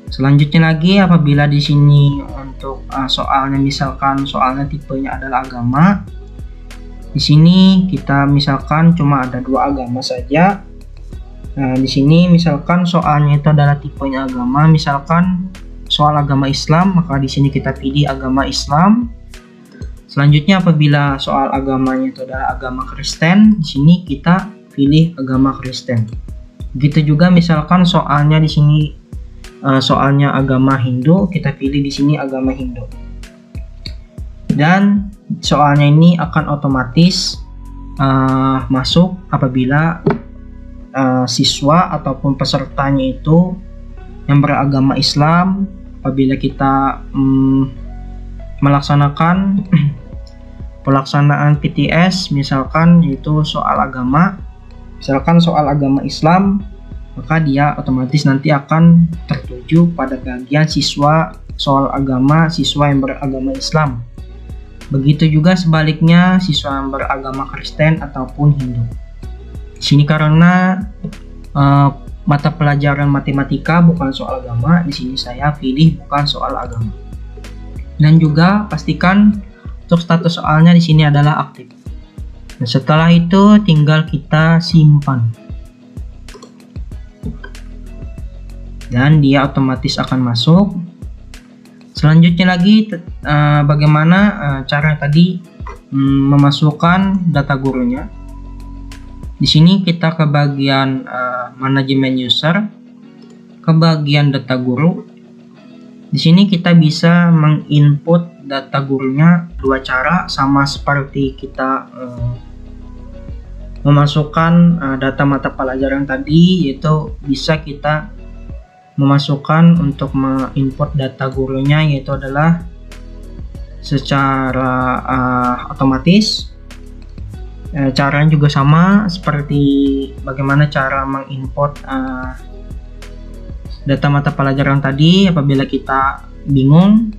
Selanjutnya lagi apabila di sini untuk soalnya misalkan soalnya tipenya adalah agama, di sini kita misalkan cuma ada 2 agama saja. Nah, di sini misalkan soalnya itu adalah tipenya agama, misalkan soal agama Islam, maka di sini kita pilih agama Islam. Selanjutnya apabila soal agamanya itu adalah agama Kristen, di sini kita pilih agama Kristen. Begitu juga misalkan soalnya di sini soalnya agama Hindu, kita pilih di sini agama Hindu. Dan soalnya ini akan otomatis masuk apabila siswa ataupun pesertanya itu yang beragama Islam. Apabila kita melaksanakan pelaksanaan PTS misalkan itu soal agama, misalkan soal agama Islam, maka dia otomatis nanti akan tertuju pada bagian siswa soal agama, siswa yang beragama Islam. Begitu juga sebaliknya siswa yang beragama Kristen ataupun Hindu. Di sini karena mata pelajaran matematika bukan soal agama, di sini saya pilih bukan soal agama. Dan juga pastikan untuk status soalnya di sini adalah aktif. Dan setelah itu tinggal kita simpan. Dan dia otomatis akan masuk. Selanjutnya lagi bagaimana cara tadi memasukkan data gurunya. Di sini kita ke bagian manajemen user, ke bagian data guru. Di sini kita bisa menginput data gurunya 2 cara, sama seperti kita memasukkan data mata pelajaran tadi, yaitu bisa kita memasukkan untuk menginput data gurunya yaitu adalah secara otomatis. Caranya juga sama seperti bagaimana cara menginput data mata pelajaran tadi. Apabila kita bingung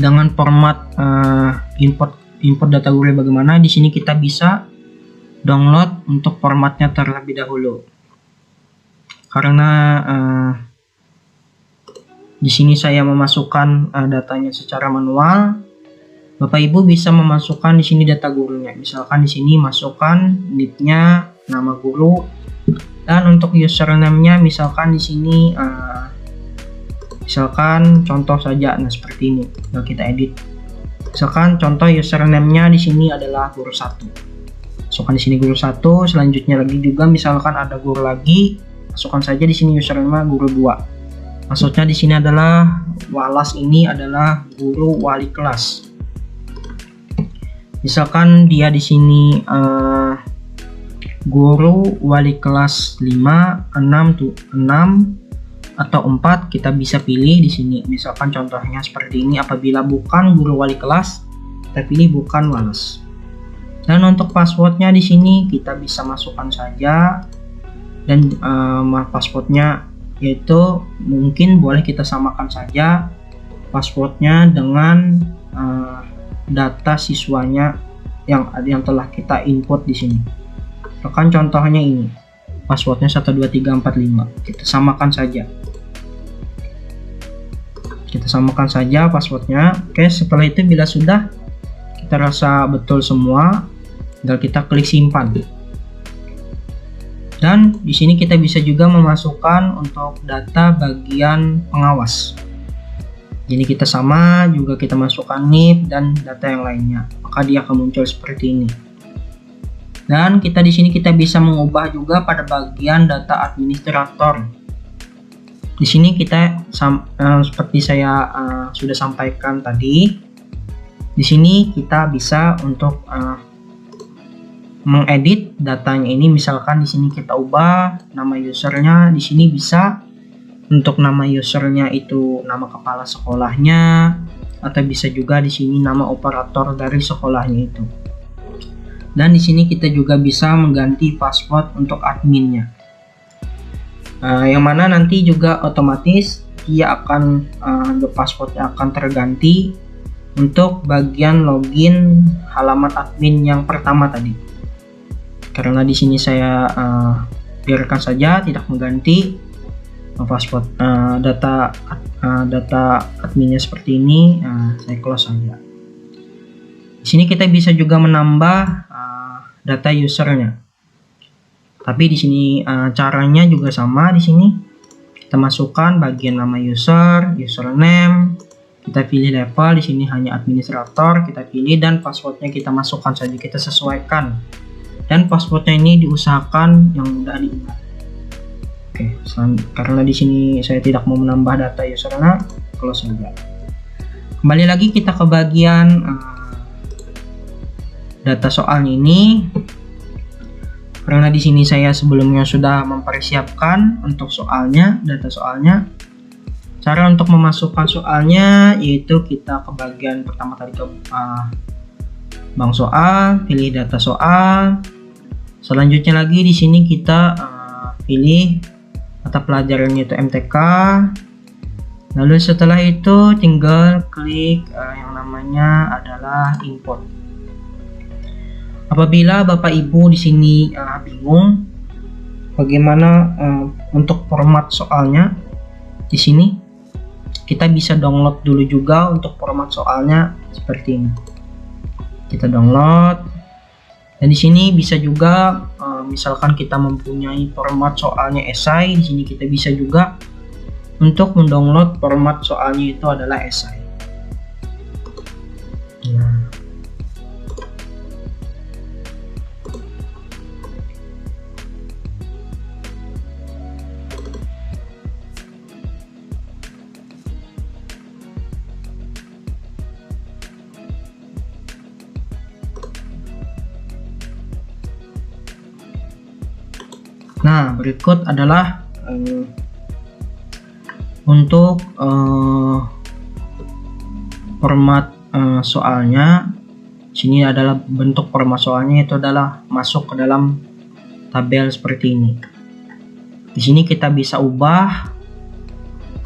dengan format input data guru bagaimana, di sini kita bisa download untuk formatnya terlebih dahulu. Karena di sini saya memasukkan datanya secara manual. Bapak Ibu bisa memasukkan di sini data gurunya. Misalkan di sini masukkan nicknya, nama guru, dan untuk username-nya misalkan di sini misalkan contoh saja, nah seperti ini. Nah, kita edit. Misalkan contoh username-nya di sini adalah guru 1. Masukkan di sini guru 1. Selanjutnya lagi juga misalkan ada guru lagi, masukkan saja di sini username guru 2. Maksudnya di sini adalah Walas ini adalah guru wali kelas. Misalkan dia di sini guru wali kelas 5, 6 atau 4, kita bisa pilih di sini. Misalkan contohnya seperti ini. Apabila bukan guru wali kelas, kita pilih bukan Walas. Dan untuk passwordnya di sini kita bisa masukkan saja. Dan passwordnya yaitu mungkin boleh kita samakan saja passwordnya dengan data siswanya yang telah kita input di sini. Rekan contohnya ini, passwordnya 12345. Kita samakan saja. Kita Kita samakan saja passwordnya. Oke, setelah itu bila sudah kita rasa betul semua, tinggal kita klik simpan. Dan di sini kita bisa juga memasukkan untuk data bagian pengawas. Jadi kita sama juga kita masukkan NIP dan data yang lainnya, maka dia akan muncul seperti ini. Dan kita di sini kita bisa mengubah juga pada bagian data administrator. Di sini kita seperti saya sudah sampaikan tadi, di sini kita bisa untuk mengedit datanya ini. Misalkan di sini kita ubah nama usernya, di sini bisa untuk nama usernya itu nama kepala sekolahnya, atau bisa juga di sini nama operator dari sekolahnya itu. Dan di sini kita juga bisa mengganti password untuk adminnya, yang mana nanti juga otomatis dia akan passwordnya akan terganti untuk bagian login halaman admin yang pertama tadi. Karena di sini saya biarkan saja tidak mengganti password data adminnya seperti ini, saya close saja. Di sini kita bisa juga menambah data usernya. Tapi di sini caranya juga sama. Di sini kita masukkan bagian nama user, username, kita pilih level, di sini hanya administrator, kita pilih dan passwordnya kita masukkan saja, kita sesuaikan. Dan passwordnya ini diusahakan yang mudah diingat. Oke, karena di sini saya tidak mau menambah data usernya, close saja. Kembali lagi kita ke bagian data soalnya ini, karena di sini saya sebelumnya sudah mempersiapkan untuk soalnya, data soalnya. Cara untuk memasukkan soalnya yaitu kita ke bagian pertama tadi, ke bank soal, pilih data soal. Selanjutnya lagi di sini kita pilih mata pelajarannya itu MTK. Lalu setelah itu tinggal klik yang namanya adalah import. Apabila Bapak Ibu di sini bingung bagaimana untuk format soalnya, di sini kita bisa download dulu juga untuk format soalnya seperti ini. Kita download, dan di sini bisa juga misalkan kita mempunyai format soalnya esai, di sini kita bisa juga untuk mendownload format soalnya itu adalah esai. Nah, berikut adalah untuk format soalnya. Sini adalah bentuk format soalnya, itu adalah masuk ke dalam tabel seperti ini. Di sini kita bisa ubah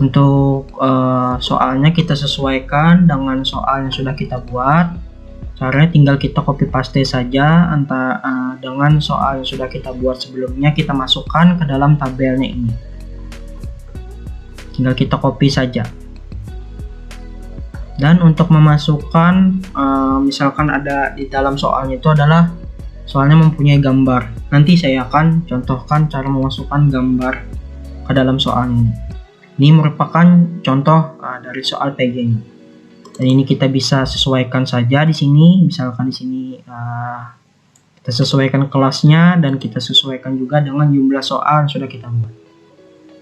untuk soalnya, kita sesuaikan dengan soal yang sudah kita buat. Caranya tinggal kita copy paste saja dengan soal yang sudah kita buat sebelumnya, kita masukkan ke dalam tabelnya ini. Tinggal kita copy saja. Dan untuk memasukkan misalkan ada di dalam soalnya itu adalah soalnya mempunyai gambar. Nanti saya akan contohkan cara memasukkan gambar ke dalam soal ini. Ini merupakan contoh dari soal PG. Dan ini kita bisa sesuaikan saja di sini. Misalkan di sini kita sesuaikan kelasnya, dan kita sesuaikan juga dengan jumlah soal yang sudah kita buat.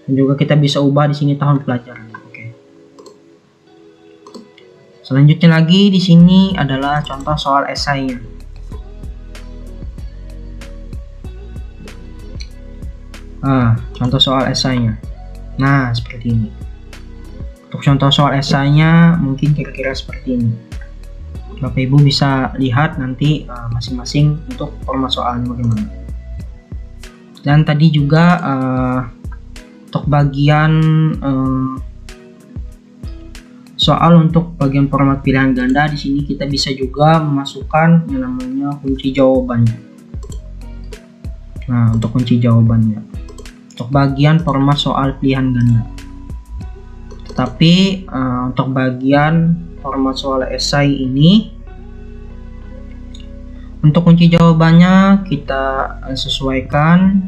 Dan juga kita bisa ubah di sini tahun pelajaran. Oke. Selanjutnya lagi di sini adalah contoh soal esainya. Contoh soal esainya. Nah, seperti ini. Untuk contoh soal esainya mungkin kira-kira seperti ini. Bapak Ibu bisa lihat nanti masing-masing untuk format soalnya bagaimana. Dan tadi juga untuk bagian soal untuk bagian format pilihan ganda, di sini kita bisa juga memasukkan yang namanya kunci jawabannya. Nah, untuk kunci jawabannya, untuk bagian format soal pilihan ganda, Tapi untuk bagian format soal esai ini, untuk kunci jawabannya kita sesuaikan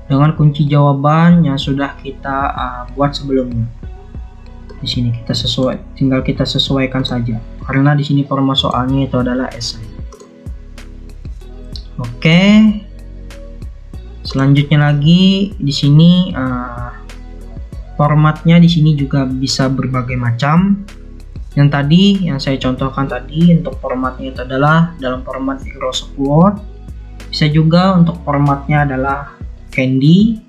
dengan kunci jawaban yang sudah kita buat sebelumnya. Di sini tinggal kita sesuaikan saja, karena di sini format soalnya itu adalah esai. Oke. Selanjutnya lagi di sini formatnya di sini juga bisa berbagai macam. Yang saya contohkan tadi untuk formatnya itu adalah dalam format Microsoft Word. Bisa juga untuk formatnya adalah Candy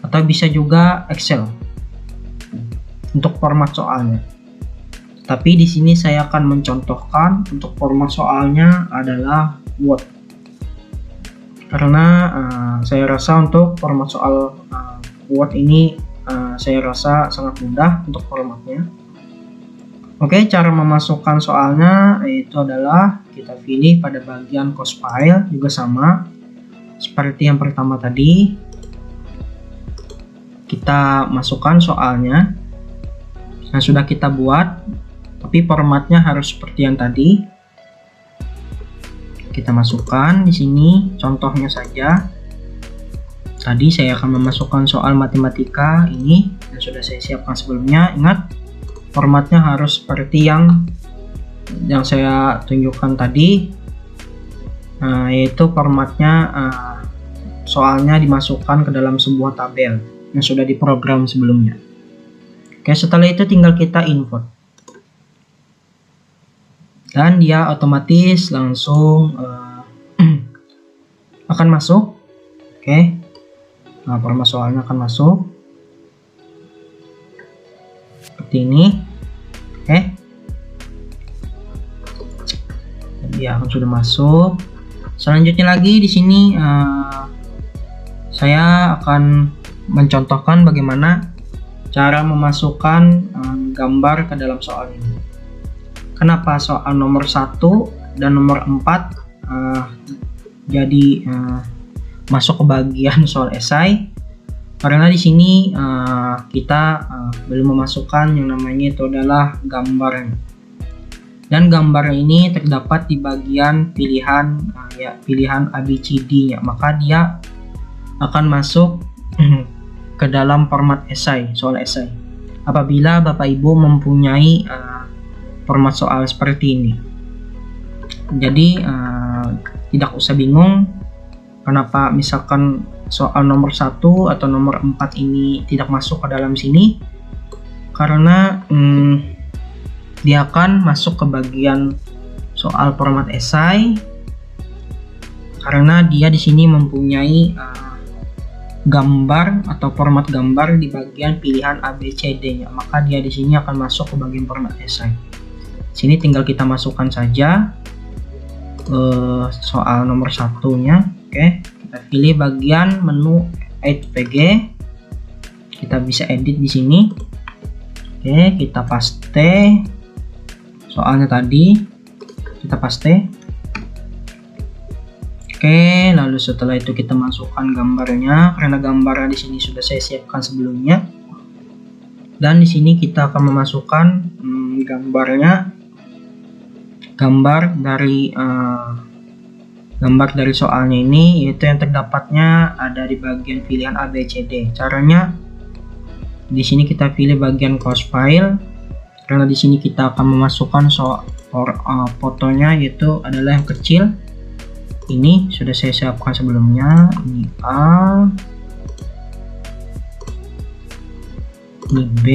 atau bisa juga Excel untuk format soalnya. Tapi di sini saya akan mencontohkan untuk format soalnya adalah Word. Karena saya rasa untuk format soal Word ini saya rasa sangat mudah untuk formatnya. Oke, cara memasukkan soalnya itu adalah kita pilih pada bagian cost file, juga sama seperti yang pertama tadi. Kita masukkan soalnya yang sudah kita buat, tapi formatnya harus seperti yang tadi. Kita masukkan di sini contohnya saja. Tadi saya akan memasukkan soal matematika ini yang sudah saya siapkan sebelumnya. Ingat, formatnya harus seperti yang saya tunjukkan tadi, yaitu formatnya soalnya dimasukkan ke dalam sebuah tabel yang sudah diprogram sebelumnya. Oke, setelah itu tinggal kita input. Dan dia otomatis langsung akan masuk. Oke, format soalnya akan masuk seperti ini. Oke, dia akan sudah masuk. Selanjutnya lagi di sini saya akan mencontohkan bagaimana cara memasukkan gambar ke dalam soal ini. Kenapa soal nomor 1 dan nomor 4 jadi masuk ke bagian soal esai? Karena di sini kita belum memasukkan yang namanya itu adalah gambar. Dan gambar ini terdapat di bagian pilihan pilihan ABCD-nya, maka dia akan masuk ke dalam format esai, soal esai. Apabila Bapak Ibu mempunyai format soal seperti ini. Jadi tidak usah bingung kenapa misalkan soal nomor 1 atau nomor 4 ini tidak masuk ke dalam sini, karena dia akan masuk ke bagian soal format esai karena dia di sini mempunyai gambar atau format gambar di bagian pilihan ABCD-nya, maka dia di sini akan masuk ke bagian format esai. Sini tinggal kita masukkan saja soal nomor 1-nya. Oke, kita pilih bagian menu Add PG. Kita bisa edit di sini. Oke, kita paste soalnya tadi. Kita paste. Oke, lalu setelah itu kita masukkan gambarnya, karena gambarnya di sini sudah saya siapkan sebelumnya. Dan di sini kita akan memasukkan gambarnya. Gambar dari soalnya ini, yaitu yang terdapatnya ada di bagian pilihan ABCD. Caranya di sini kita pilih bagian cost file, karena di sini kita akan memasukkan fotonya, yaitu adalah yang kecil. Ini sudah saya siapkan sebelumnya. Ini A, ini B,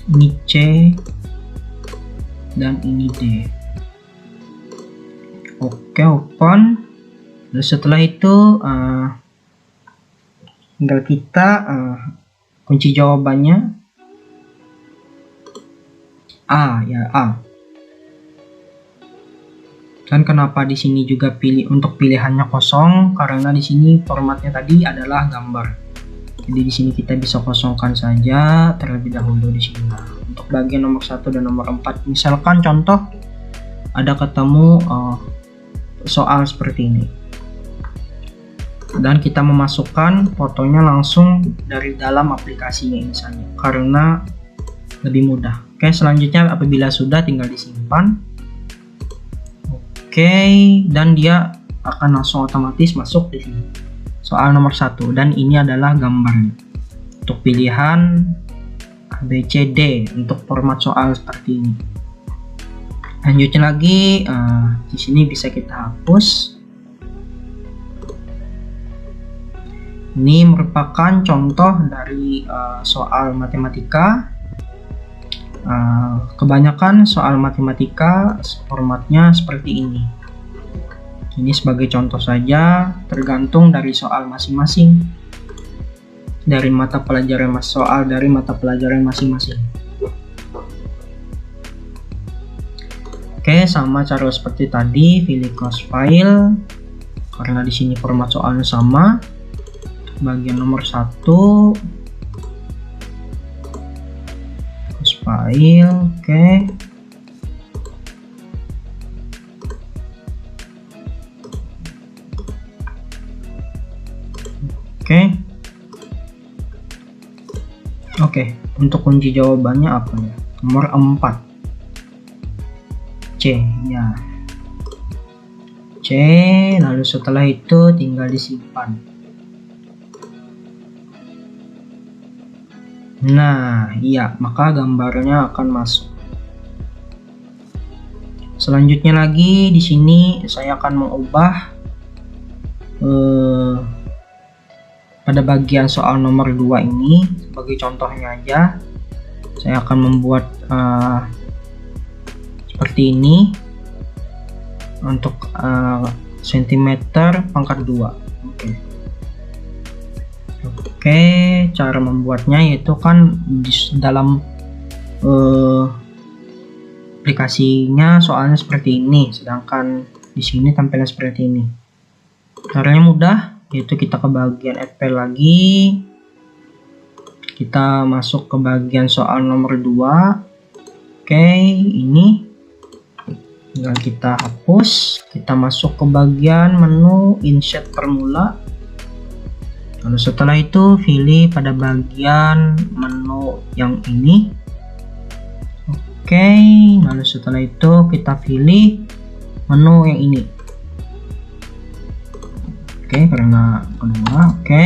ini C, dan ini D. Oke, open. Lalu setelah itu tinggal kita kunci jawabannya A, ya A. Dan kenapa di sini juga pilih untuk pilihannya kosong? Karena di sini formatnya tadi adalah gambar. Jadi di sini kita bisa kosongkan saja terlebih dahulu di sini. Nah, untuk bagian nomor 1 dan nomor 4, misalkan contoh ada ketemu soal seperti ini. dan kita memasukkan fotonya langsung dari dalam aplikasinya ini saja karena lebih mudah. Oke, selanjutnya apabila sudah tinggal disimpan. Oke, dan dia akan langsung otomatis masuk di sini. Soal nomor 1, dan ini adalah gambarnya untuk pilihan ABCD untuk format soal seperti ini. Lanjutnya lagi, di sini bisa kita hapus. Ini merupakan contoh dari soal matematika. Kebanyakan soal matematika formatnya seperti ini. Ini sebagai contoh saja, tergantung dari soal masing-masing, dari mata pelajaran masing-masing. Oke, sama cara seperti tadi, pilih close file karena di sini format soalnya sama. Bagian nomor 1, close file. Oke, untuk kunci jawabannya apa ya? Nomor 4, C ya. C, lalu setelah itu tinggal disimpan. Nah, iya, maka gambarnya akan masuk. Selanjutnya lagi di sini saya akan mengubah pada bagian soal nomor 2 ini, sebagai contohnya aja, saya akan membuat seperti ini untuk sentimeter pangkat 2. Oke, cara membuatnya yaitu kan di dalam aplikasinya soalnya seperti ini, sedangkan di sini tampilnya seperti ini. Caranya mudah, yaitu kita ke bagian FP lagi, kita masuk ke bagian soal nomor 2. Oke, ini tinggal kita hapus, kita masuk ke bagian menu insert formula. Lalu setelah itu pilih pada bagian menu yang ini. Oke, lalu setelah itu kita pilih menu yang ini. Oke, karena kedua. Oke,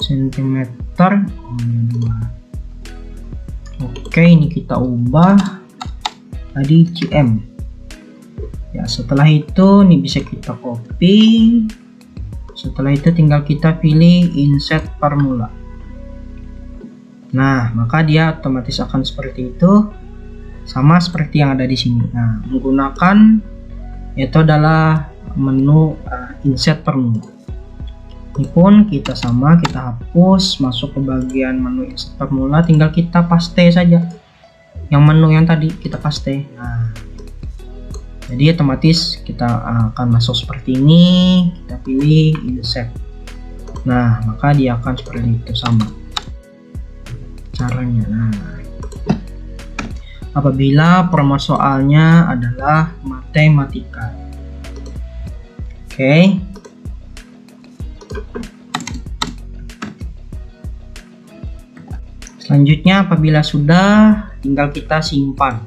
sentimeter 2. Oke, ini kita ubah tadi cm. Ya, setelah itu ini bisa kita copy. Setelah itu tinggal kita pilih insert formula. Nah, maka dia otomatis akan seperti itu, sama seperti yang ada di sini. Nah, menggunakan itu adalah menu insert formula. Ini pun kita sama, kita hapus, masuk ke bagian menu insert formula, tinggal kita paste saja. Yang menu yang tadi kita paste. Nah, jadi otomatis kita akan masuk seperti ini, kita pilih insert. Nah, maka dia akan seperti itu, sama caranya. Nah, apabila format soalnya adalah matematika. Oke. Selanjutnya apabila sudah, tinggal kita simpan.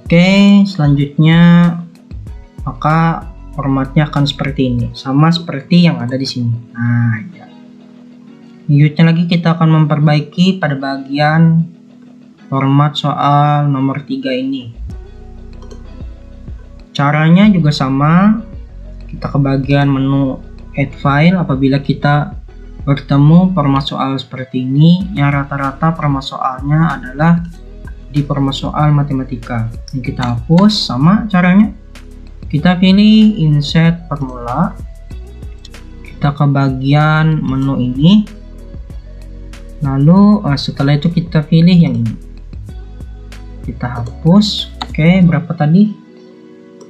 Oke, selanjutnya maka formatnya akan seperti ini, sama seperti yang ada di sini. Nah, ya. Selanjutnya lagi kita akan memperbaiki pada bagian format soal nomor 3 ini. Caranya juga sama, kita ke bagian menu add file. Apabila kita bertemu format soal seperti ini, yang rata-rata format soalnya adalah di format soal matematika. Ini kita hapus, sama caranya. Kita pilih insert formula, kita ke bagian menu ini, lalu setelah itu kita pilih yang ini, kita hapus. Oke, berapa tadi?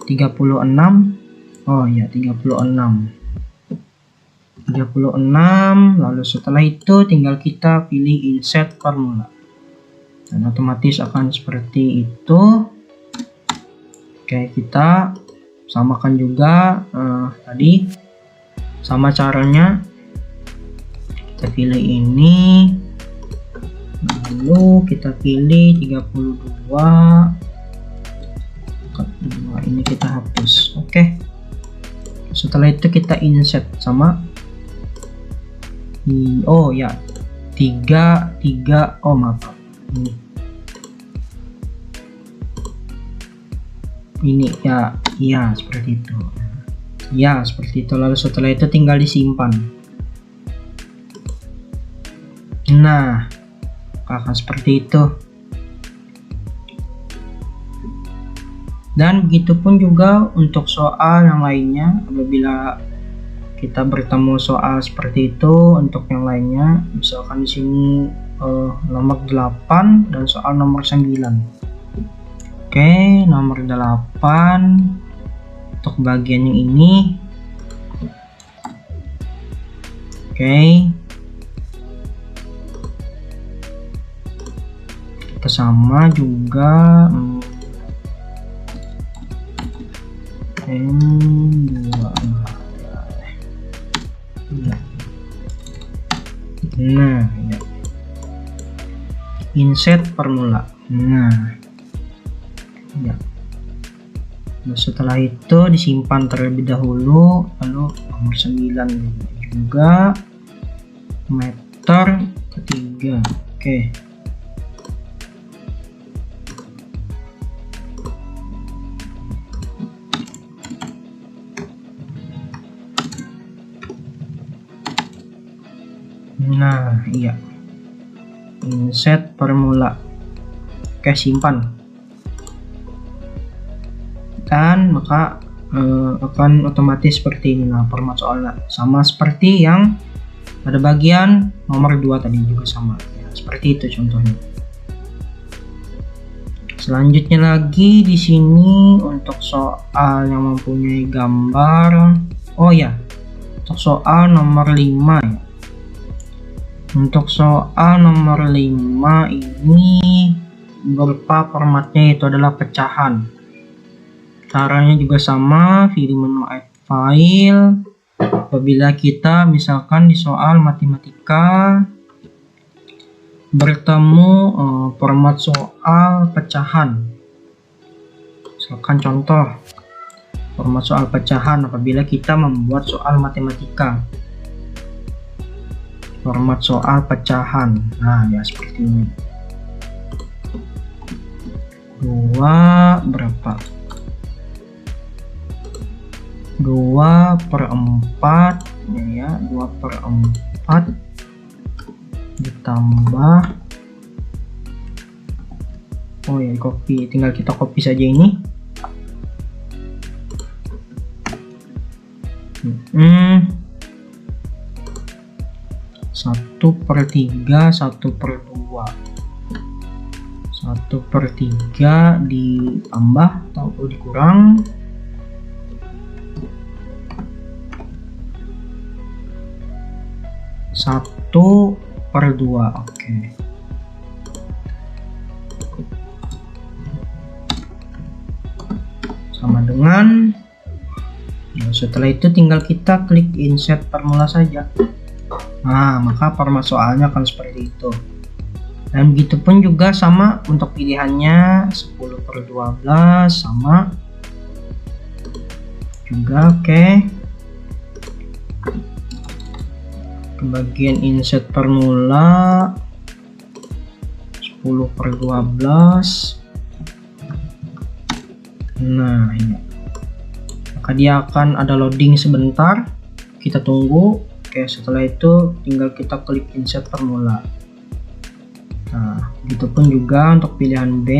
36. Oh ya, 36. Lalu setelah itu tinggal kita pilih insert formula. dan otomatis akan seperti itu. Oke, kita samakan juga tadi, sama caranya. Kita pilih ini, lalu kita pilih 32, ini kita hapus. Oke, setelah itu kita insert sama oh ya 3 oh maaf, ini ya seperti itu ya, seperti itu. Lalu setelah itu tinggal disimpan. Nah, akan seperti itu. Dan begitupun juga untuk soal yang lainnya. Apabila kita bertemu soal seperti itu, untuk yang lainnya, misalkan di sini nomor 8 dan soal nomor 9. Oke, nomor 8 untuk bagian yang ini. Oke, kita sama juga N2. Nah, ya. Insert formula. Nah, ya. Nah, setelah itu disimpan terlebih dahulu, lalu nomor 9 juga, meter ketiga. Oke. Nah, iya. Insert formula. Oke, simpan. Dan maka akan otomatis seperti ini. Nah, format soalnya sama seperti yang pada bagian nomor 2 tadi, juga sama. Ya, seperti itu contohnya. Selanjutnya lagi di sini untuk soal yang mempunyai gambar. Oh ya, untuk soal nomor 5 ya. Untuk soal nomor 5 ini berupa formatnya itu adalah pecahan. Caranya juga sama, pilih menu add file. Apabila kita misalkan di soal matematika bertemu format soal pecahan, misalkan contoh format soal pecahan apabila kita membuat soal matematika, format soal pecahan. Nah, ya seperti ini. 2 berapa? 2/4 ya, 2/4 ditambah, oh ya, copy, tinggal kita copy saja ini. 1/3, 1/2, 1/3 ditambah atau dikurang 1/2. Oke. Sama dengan, nah, setelah itu tinggal kita klik insert formula saja. Nah, maka format soalnya akan seperti itu. Dan begitupun juga sama untuk pilihannya 10/12 sama juga. Oke. Ke bagian insert formula 10/12. Nah, ini. Maka dia akan ada loading sebentar. Kita tunggu. Oke, setelah itu tinggal kita klik insert formula. Nah, begitupun juga untuk pilihan B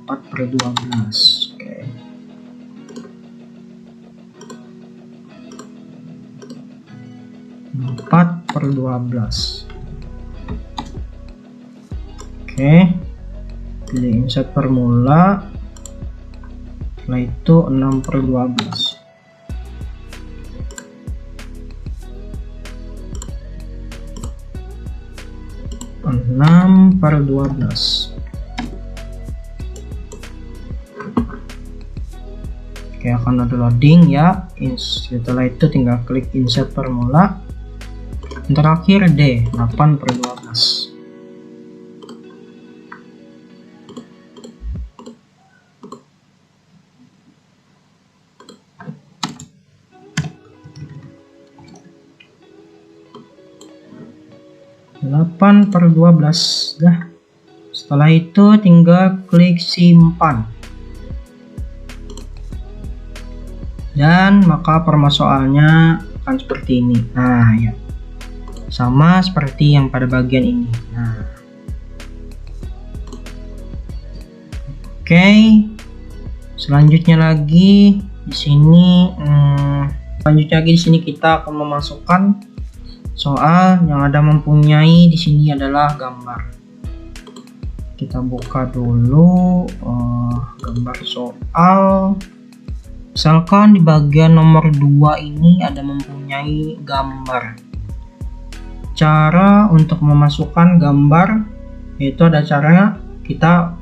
4/12. Oke. Oke. 4/12. Oke. Pilih insert formula. Setelah itu 6/12. 6/12. Oke, akan ada loading ya. Setelah itu tinggal klik insert formula. Yang terakhir D, 8/12. Dah. Setelah itu tinggal klik simpan. Dan maka permasalahannya akan seperti ini. Nah ya, sama seperti yang pada bagian ini. Nah, oke. Selanjutnya lagi di sini, kita akan memasukkan soal yang ada mempunyai di sini adalah gambar. Kita buka dulu gambar soal. Misalkan di bagian nomor 2 ini ada mempunyai gambar. Cara untuk memasukkan gambar yaitu ada caranya, kita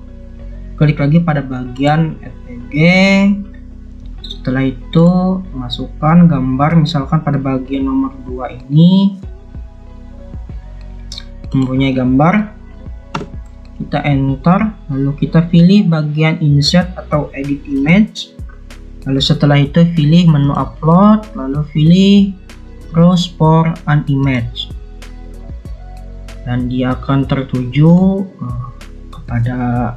klik lagi pada bagian FPG. Setelah itu masukkan gambar, misalkan pada bagian nomor 2 ini mempunyai gambar. Kita enter, lalu kita pilih bagian insert atau edit image. Lalu setelah itu pilih menu upload, lalu pilih browse for an image, dan dia akan tertuju kepada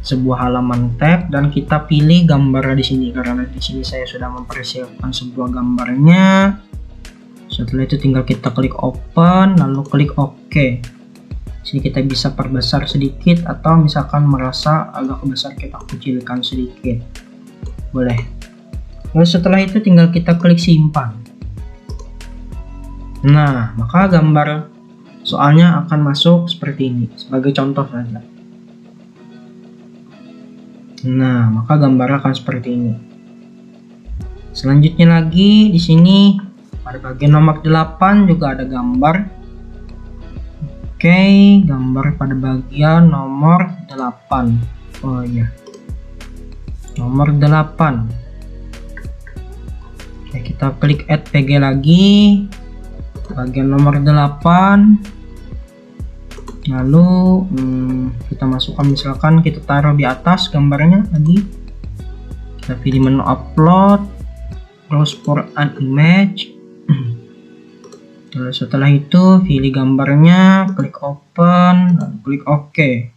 sebuah halaman tab, dan kita pilih gambar di sini. Karena di sini saya sudah mempersiapkan sebuah gambarnya. Setelah itu tinggal kita klik open, lalu klik OK. Sini kita bisa perbesar sedikit, atau misalkan merasa agak besar kita kecilkan sedikit, boleh. Lalu setelah itu tinggal kita klik simpan. Nah, maka gambar soalnya akan masuk seperti ini, sebagai contoh saja. Nah, maka gambar akan seperti ini. Selanjutnya lagi di sini pada bagian nomor 8 juga ada gambar. Oke, gambar pada bagian nomor 8. Oh iya, nomor 8. Oke, kita klik add PG lagi, bagian nomor 8. Lalu kita masukkan, misalkan kita taruh di atas gambarnya lagi. Kita pilih menu upload, browse for an image. Lalu setelah itu pilih gambarnya, klik open, dan klik OK.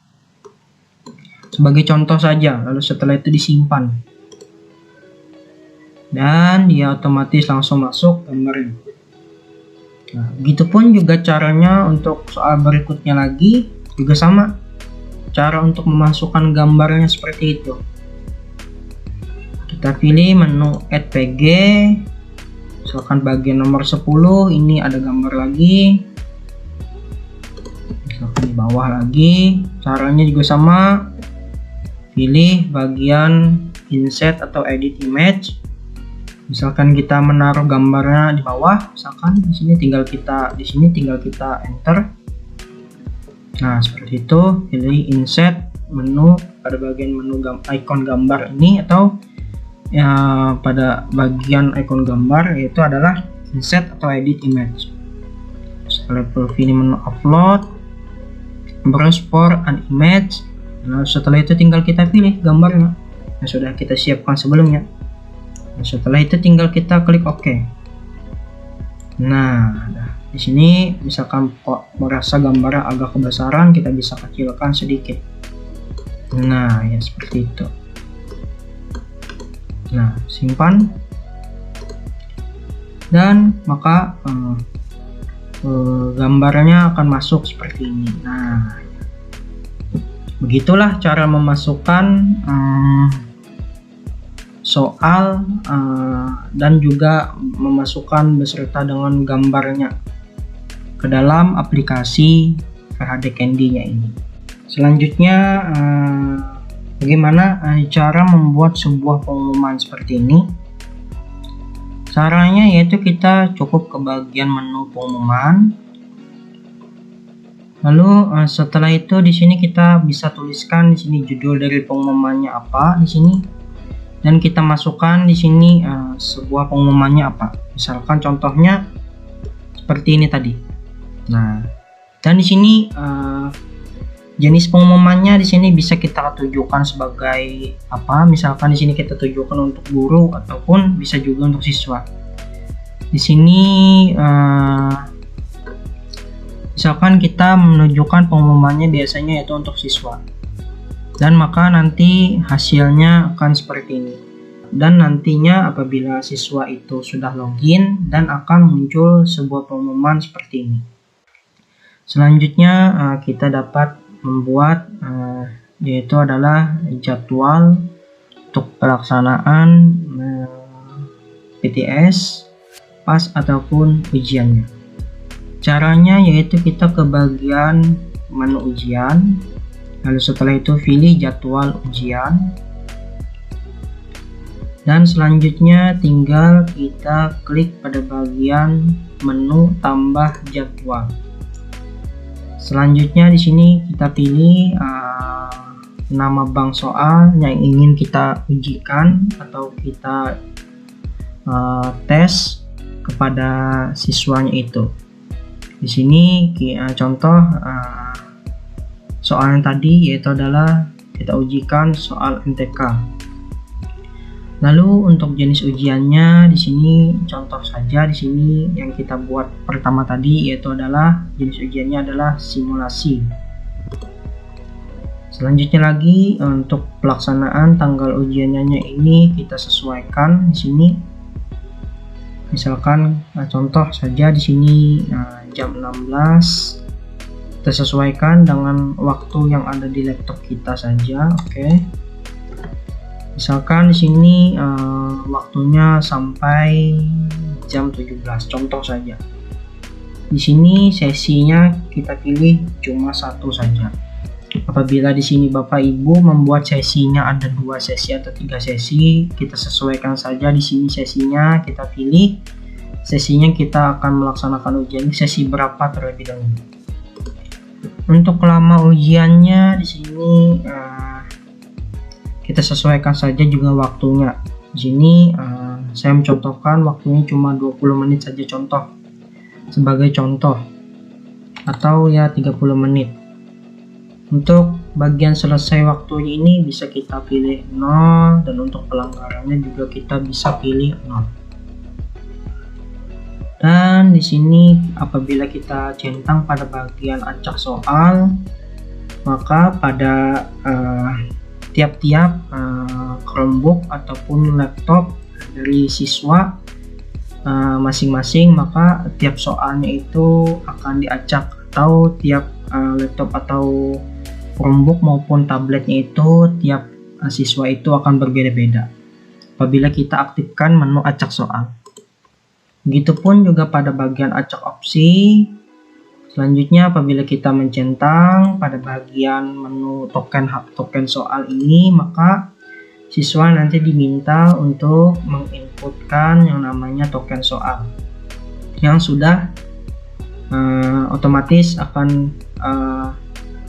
Sebagai contoh saja. Lalu setelah itu disimpan, dan dia otomatis langsung masuk gambarnya. Nah, begitupun juga caranya untuk soal berikutnya lagi, juga sama. Cara untuk memasukkan gambarnya seperti itu. Kita pilih menu add PG. Misalkan bagian nomor 10 ini ada gambar lagi, misalkan di bawah lagi. Caranya juga sama, pilih bagian insert atau edit image. Misalkan kita menaruh gambarnya di bawah, misalkan di sini tinggal kita enter. Nah, seperti itu. Pilih insert, menu pada bagian menu icon gambar ini, atau ya pada bagian icon gambar, yaitu adalah insert atau edit image. Setelah itu pilih menu upload, browse for an image. Nah, setelah itu tinggal kita pilih gambarnya yang sudah kita siapkan sebelumnya. Nah, setelah itu tinggal kita klik OK. Nah, di sini misalkan kok merasa gambarnya agak kebesaran, kita bisa kecilkan sedikit. Nah, ya seperti itu. Nah, simpan, dan maka gambarnya akan masuk seperti ini. Nah, begitulah cara memasukkan soal dan juga memasukkan beserta dengan gambarnya ke dalam aplikasi VHD Candy-nya ini. Selanjutnya bagaimana cara membuat sebuah pengumuman seperti ini? Caranya yaitu kita cukup ke bagian menu pengumuman, Lalu setelah itu di sini kita bisa tuliskan di sini judul dari pengumumannya apa di sini, dan kita masukkan di sini sebuah pengumumannya apa. Misalkan contohnya seperti ini tadi. Nah, dan di sini jenis pengumumannya di sini bisa kita tujukan sebagai apa. Misalkan di sini kita tujukan untuk guru ataupun bisa juga untuk siswa. Di sini misalkan kita menunjukkan pengumumannya biasanya yaitu untuk siswa, dan maka nanti hasilnya akan seperti ini. Dan nantinya apabila siswa itu sudah login, dan akan muncul sebuah pengumuman seperti ini. Selanjutnya kita dapat membuat yaitu adalah jadwal untuk pelaksanaan PTS, PAS ataupun ujiannya. Caranya yaitu kita ke bagian menu ujian, lalu setelah itu pilih jadwal ujian, dan selanjutnya tinggal kita klik pada bagian menu tambah jadwal. Selanjutnya di sini kita pilih nama bank soal yang ingin kita ujikan atau kita tes kepada siswanya itu. Di sini contoh soal yang tadi yaitu adalah kita ujikan soal MTK. Lalu untuk jenis ujiannya di sini contoh saja di sini yang kita buat pertama tadi yaitu adalah jenis ujiannya adalah simulasi. Selanjutnya lagi untuk pelaksanaan tanggal ujiannya ini kita sesuaikan di sini. Misalkan contoh saja di sini jam 16, kita sesuaikan dengan waktu yang ada di laptop kita saja. Oke. Misalkan di sini waktunya sampai jam 17, contoh saja. Di sini sesinya kita pilih cuma satu saja. Apabila di sini Bapak Ibu membuat sesinya ada 2 sesi atau 3 sesi, kita sesuaikan saja di sini sesinya, kita pilih sesinya kita akan melaksanakan ujian sesi berapa terlebih dahulu. Untuk lama ujiannya di sini kita sesuaikan saja juga waktunya. Di sini saya mencontohkan waktunya cuma 20 menit saja contoh, sebagai contoh, atau ya 30 menit. Untuk bagian selesai waktunya ini bisa kita pilih 0, dan untuk pelanggarannya juga kita bisa pilih 0. Dan di sini apabila kita centang pada bagian acak soal, maka pada tiap-tiap Chromebook ataupun laptop dari siswa masing-masing, maka tiap soalnya itu akan diacak, atau tiap laptop atau Chromebook maupun tabletnya itu tiap siswa itu akan berbeda-beda apabila kita aktifkan menu acak soal. Begitupun juga pada bagian acak opsi. Selanjutnya apabila kita mencentang pada bagian menu token soal ini, maka siswa nanti diminta untuk menginputkan yang namanya token soal yang sudah otomatis akan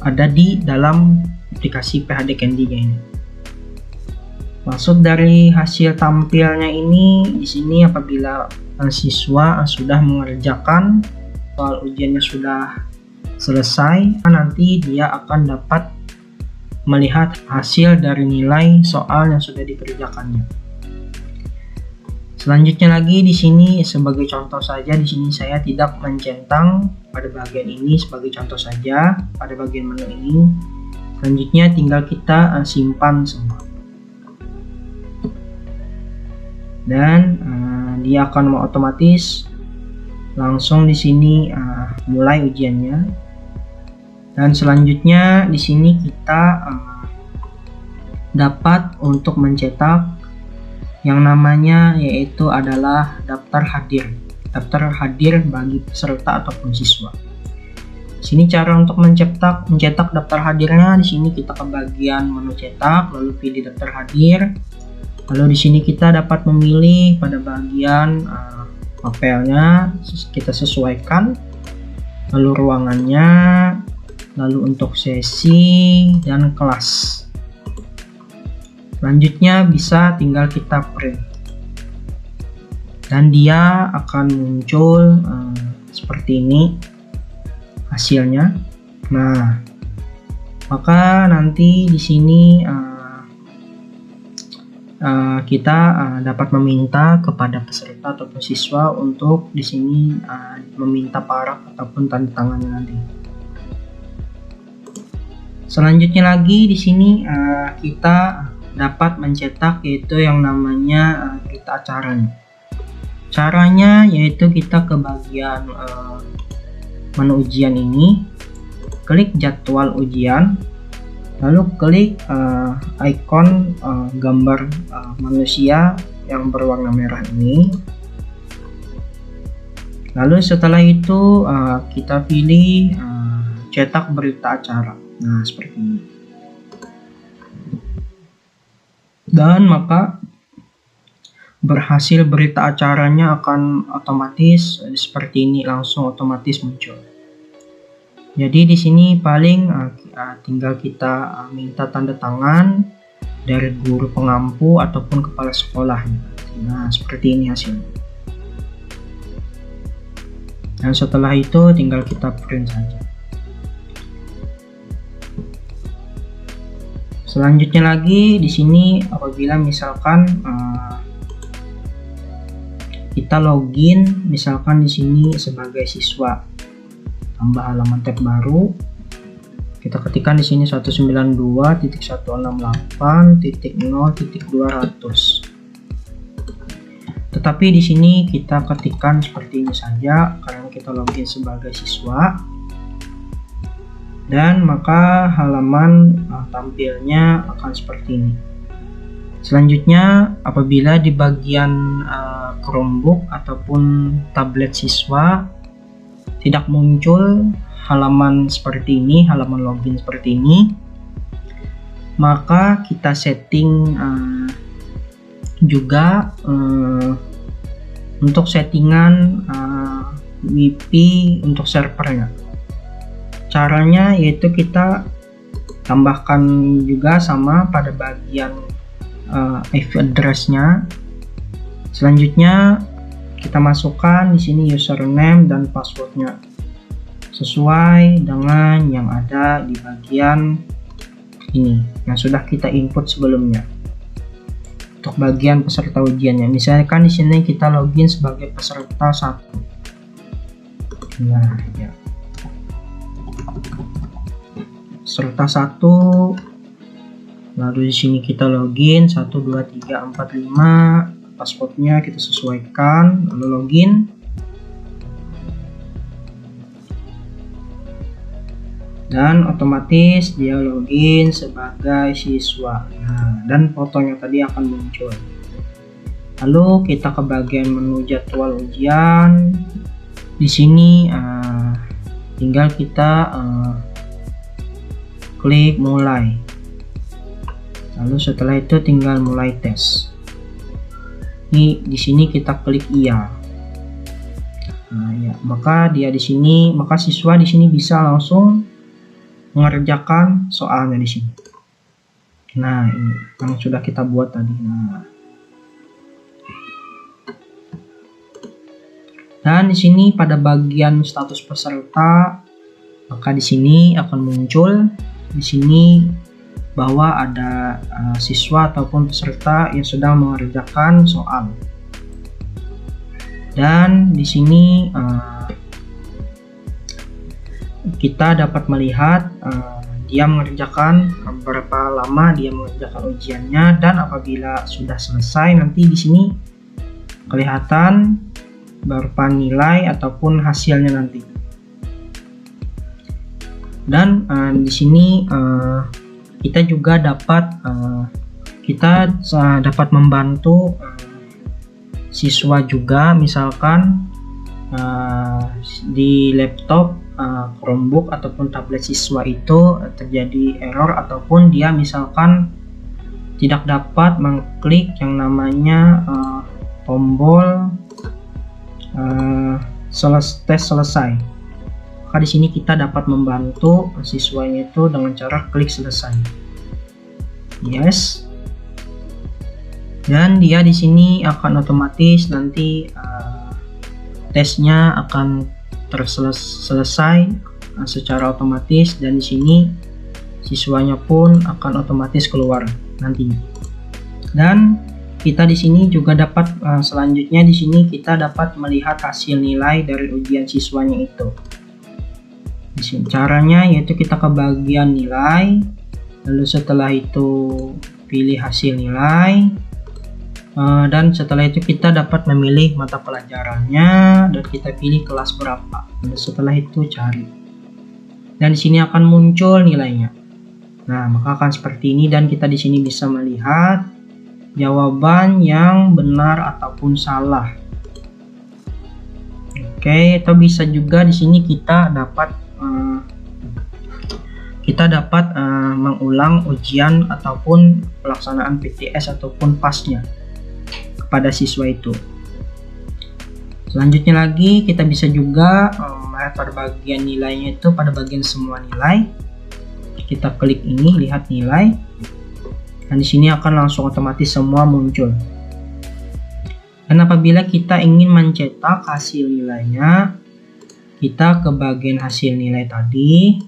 ada di dalam aplikasi PHD Candy-nya ini. Maksud dari hasil tampilnya ini di sini apabila siswa sudah mengerjakan soal ujiannya sudah selesai, nanti dia akan dapat melihat hasil dari nilai soal yang sudah dikerjakannya. Selanjutnya lagi di sini sebagai contoh saja, di sini saya tidak mencentang pada bagian ini, sebagai contoh saja pada bagian menu ini. Selanjutnya tinggal kita simpan semua, dan dia akan otomatis langsung di sini mulai ujiannya. Dan selanjutnya di sini kita dapat untuk mencetak yang namanya yaitu adalah daftar hadir bagi peserta ataupun siswa. Di sini cara untuk mencetak daftar hadirnya, di sini kita ke bagian menu cetak, lalu pilih daftar hadir. Lalu di sini kita dapat memilih pada bagian mapelnya, kita sesuaikan, lalu ruangannya, lalu untuk sesi dan kelas. Selanjutnya bisa tinggal kita print dan dia akan muncul seperti ini hasilnya. Nah, maka nanti di sini kita dapat meminta kepada peserta ataupun siswa untuk di sini meminta paraf ataupun tanda tangannya nanti. Selanjutnya lagi di sini kita dapat mencetak yaitu yang namanya berita acaranya. Caranya yaitu kita ke bagian menu ujian ini, klik jadwal ujian, lalu klik ikon gambar manusia yang berwarna merah ini. Lalu setelah itu kita pilih cetak berita acara. Nah, seperti ini. Dan maka berhasil berita acaranya akan otomatis seperti ini, langsung otomatis muncul. Jadi di sini paling tinggal kita minta tanda tangan dari guru pengampu ataupun kepala sekolah. Nah, seperti ini hasilnya. Dan setelah itu tinggal kita print saja. Selanjutnya lagi di sini apabila misalkan kita login misalkan di sini sebagai siswa, tambah halaman tab baru, kita ketikkan di sini 192.168.0.200. Tetapi di sini kita ketikkan seperti ini saja karena kita login sebagai siswa. Dan maka halaman tampilnya akan seperti ini. Selanjutnya apabila di bagian Chromebook ataupun tablet siswa tidak muncul halaman seperti ini, halaman login seperti ini, maka kita setting juga untuk settingan WiFi untuk servernya. Caranya yaitu kita tambahkan juga sama pada bagian IP address-nya. Selanjutnya kita masukkan di sini username dan passwordnya sesuai dengan yang ada di bagian ini yang sudah kita input sebelumnya. Untuk bagian peserta ujiannya, misalkan di sini kita login sebagai peserta 1. Nah, ya. Peserta 1, lalu di sini kita login 1 2 3 4 5, passwordnya kita sesuaikan, lalu login. Dan otomatis dia login sebagai siswa. Nah, dan fotonya tadi akan muncul. Lalu kita ke bagian menu jadwal ujian. Di sini tinggal kita klik mulai. Lalu setelah itu tinggal mulai tes. Ini di sini kita klik iya. Nah, ya, maka dia di sini, maka siswa di sini bisa langsung mengerjakan soalnya di sini. Nah, ini yang sudah kita buat tadi. Nah. Dan di sini pada bagian status peserta, maka di sini akan muncul di sini bahwa ada siswa ataupun peserta yang sedang mengerjakan soal. Dan di sini kita dapat melihat dia mengerjakan berapa lama dia mengerjakan ujiannya, dan apabila sudah selesai nanti di sini kelihatan berapa nilai ataupun hasilnya nanti. Dan di sini kita juga dapat dapat membantu siswa juga, misalkan di laptop Chromebook ataupun tablet siswa itu terjadi error ataupun dia misalkan tidak dapat mengklik yang namanya tombol tes selesai. maka di sini kita dapat membantu siswanya itu dengan cara klik selesai. Yes. Dan dia di sini akan otomatis nanti tesnya akan selesai secara otomatis, dan di sini siswanya pun akan otomatis keluar nantinya. Dan kita di sini juga dapat selanjutnya di sini kita dapat melihat hasil nilai dari ujian siswanya itu. Di sini caranya yaitu kita ke bagian nilai, lalu setelah itu pilih hasil nilai, dan setelah itu kita dapat memilih mata pelajarannya dan kita pilih kelas berapa. Lalu setelah itu cari, dan di sini akan muncul nilainya. Nah, maka akan seperti ini, dan kita di sini bisa melihat jawaban yang benar ataupun salah. Oke, atau bisa juga di sini kita dapat mengulang ujian ataupun pelaksanaan PTS ataupun pasnya kepada siswa itu. Selanjutnya lagi kita bisa juga melihat pada bagian nilainya itu, pada bagian semua nilai. Kita klik ini, lihat nilai. Dan di sini akan langsung otomatis semua muncul. Dan apabila kita ingin mencetak hasil nilainya, kita ke bagian hasil nilai tadi,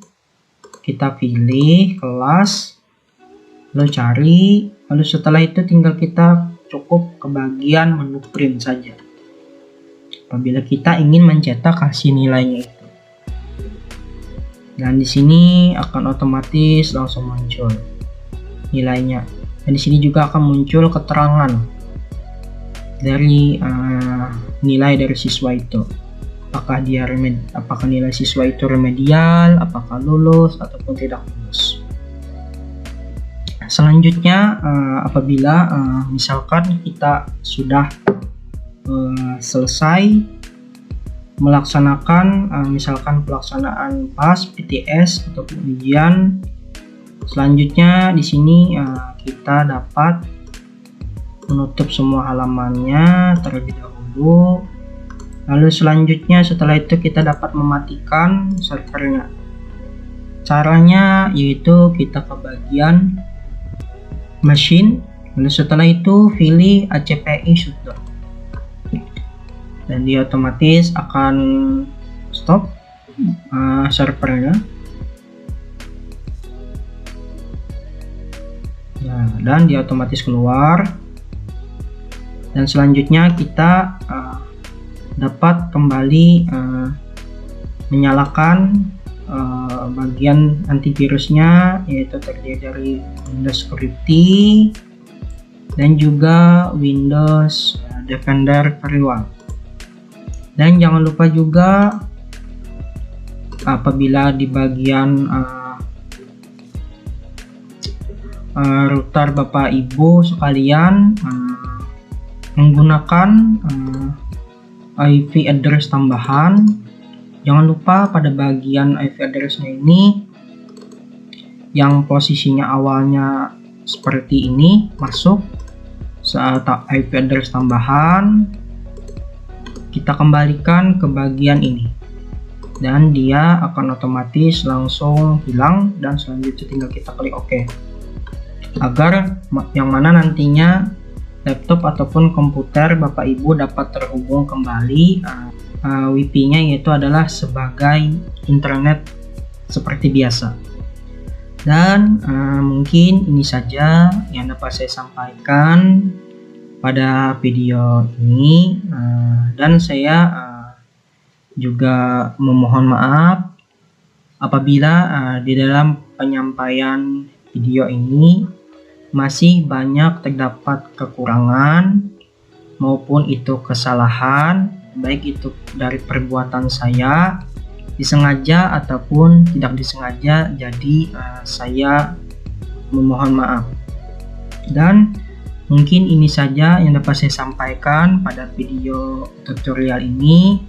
kita pilih kelas, lalu cari, lalu setelah itu tinggal kita cukup ke bagian menu print saja. Apabila kita ingin mencetak hasil nilainya itu. Dan di sini akan otomatis langsung muncul nilainya, dan di sini juga akan muncul keterangan dari nilai dari siswa itu, apakah nilai siswa itu remedial, apakah lulus ataupun tidak lulus. Selanjutnya apabila misalkan kita sudah selesai melaksanakan misalkan pelaksanaan PAS, PTS ataupun ujian, selanjutnya di sini kita dapat menutup semua halamannya terlebih dahulu. Lalu selanjutnya setelah itu kita dapat mematikan servernya. Caranya yaitu kita ke bagian machine, lalu setelah itu pilih ACPI shutdown, dan dia otomatis akan stop servernya. Nah, dan dia otomatis keluar, dan selanjutnya kita dapat kembali menyalakan bagian antivirusnya, yaitu terdiri dari Windows Security dan juga Windows Defender Firewall. Dan jangan lupa juga apabila di bagian router Bapak Ibu sekalian menggunakan IP address tambahan, jangan lupa pada bagian IP addressnya ini yang posisinya awalnya seperti ini, masuk saat IP address tambahan, kita kembalikan ke bagian ini, dan dia akan otomatis langsung hilang, dan selanjutnya tinggal kita klik OK, agar yang mana nantinya laptop ataupun komputer Bapak Ibu dapat terhubung kembali. Wi-Fi-nya yaitu adalah sebagai internet seperti biasa. Dan mungkin ini saja yang dapat saya sampaikan pada video ini, dan saya juga memohon maaf apabila di dalam penyampaian video ini masih banyak terdapat kekurangan maupun itu kesalahan, baik itu dari perbuatan saya disengaja ataupun tidak disengaja. Jadi saya memohon maaf, dan mungkin ini saja yang dapat saya sampaikan pada video tutorial ini,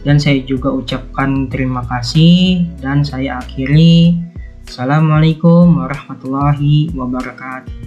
dan saya juga ucapkan terima kasih, dan saya akhiri. Assalamualaikum warahmatullahi wabarakatuh.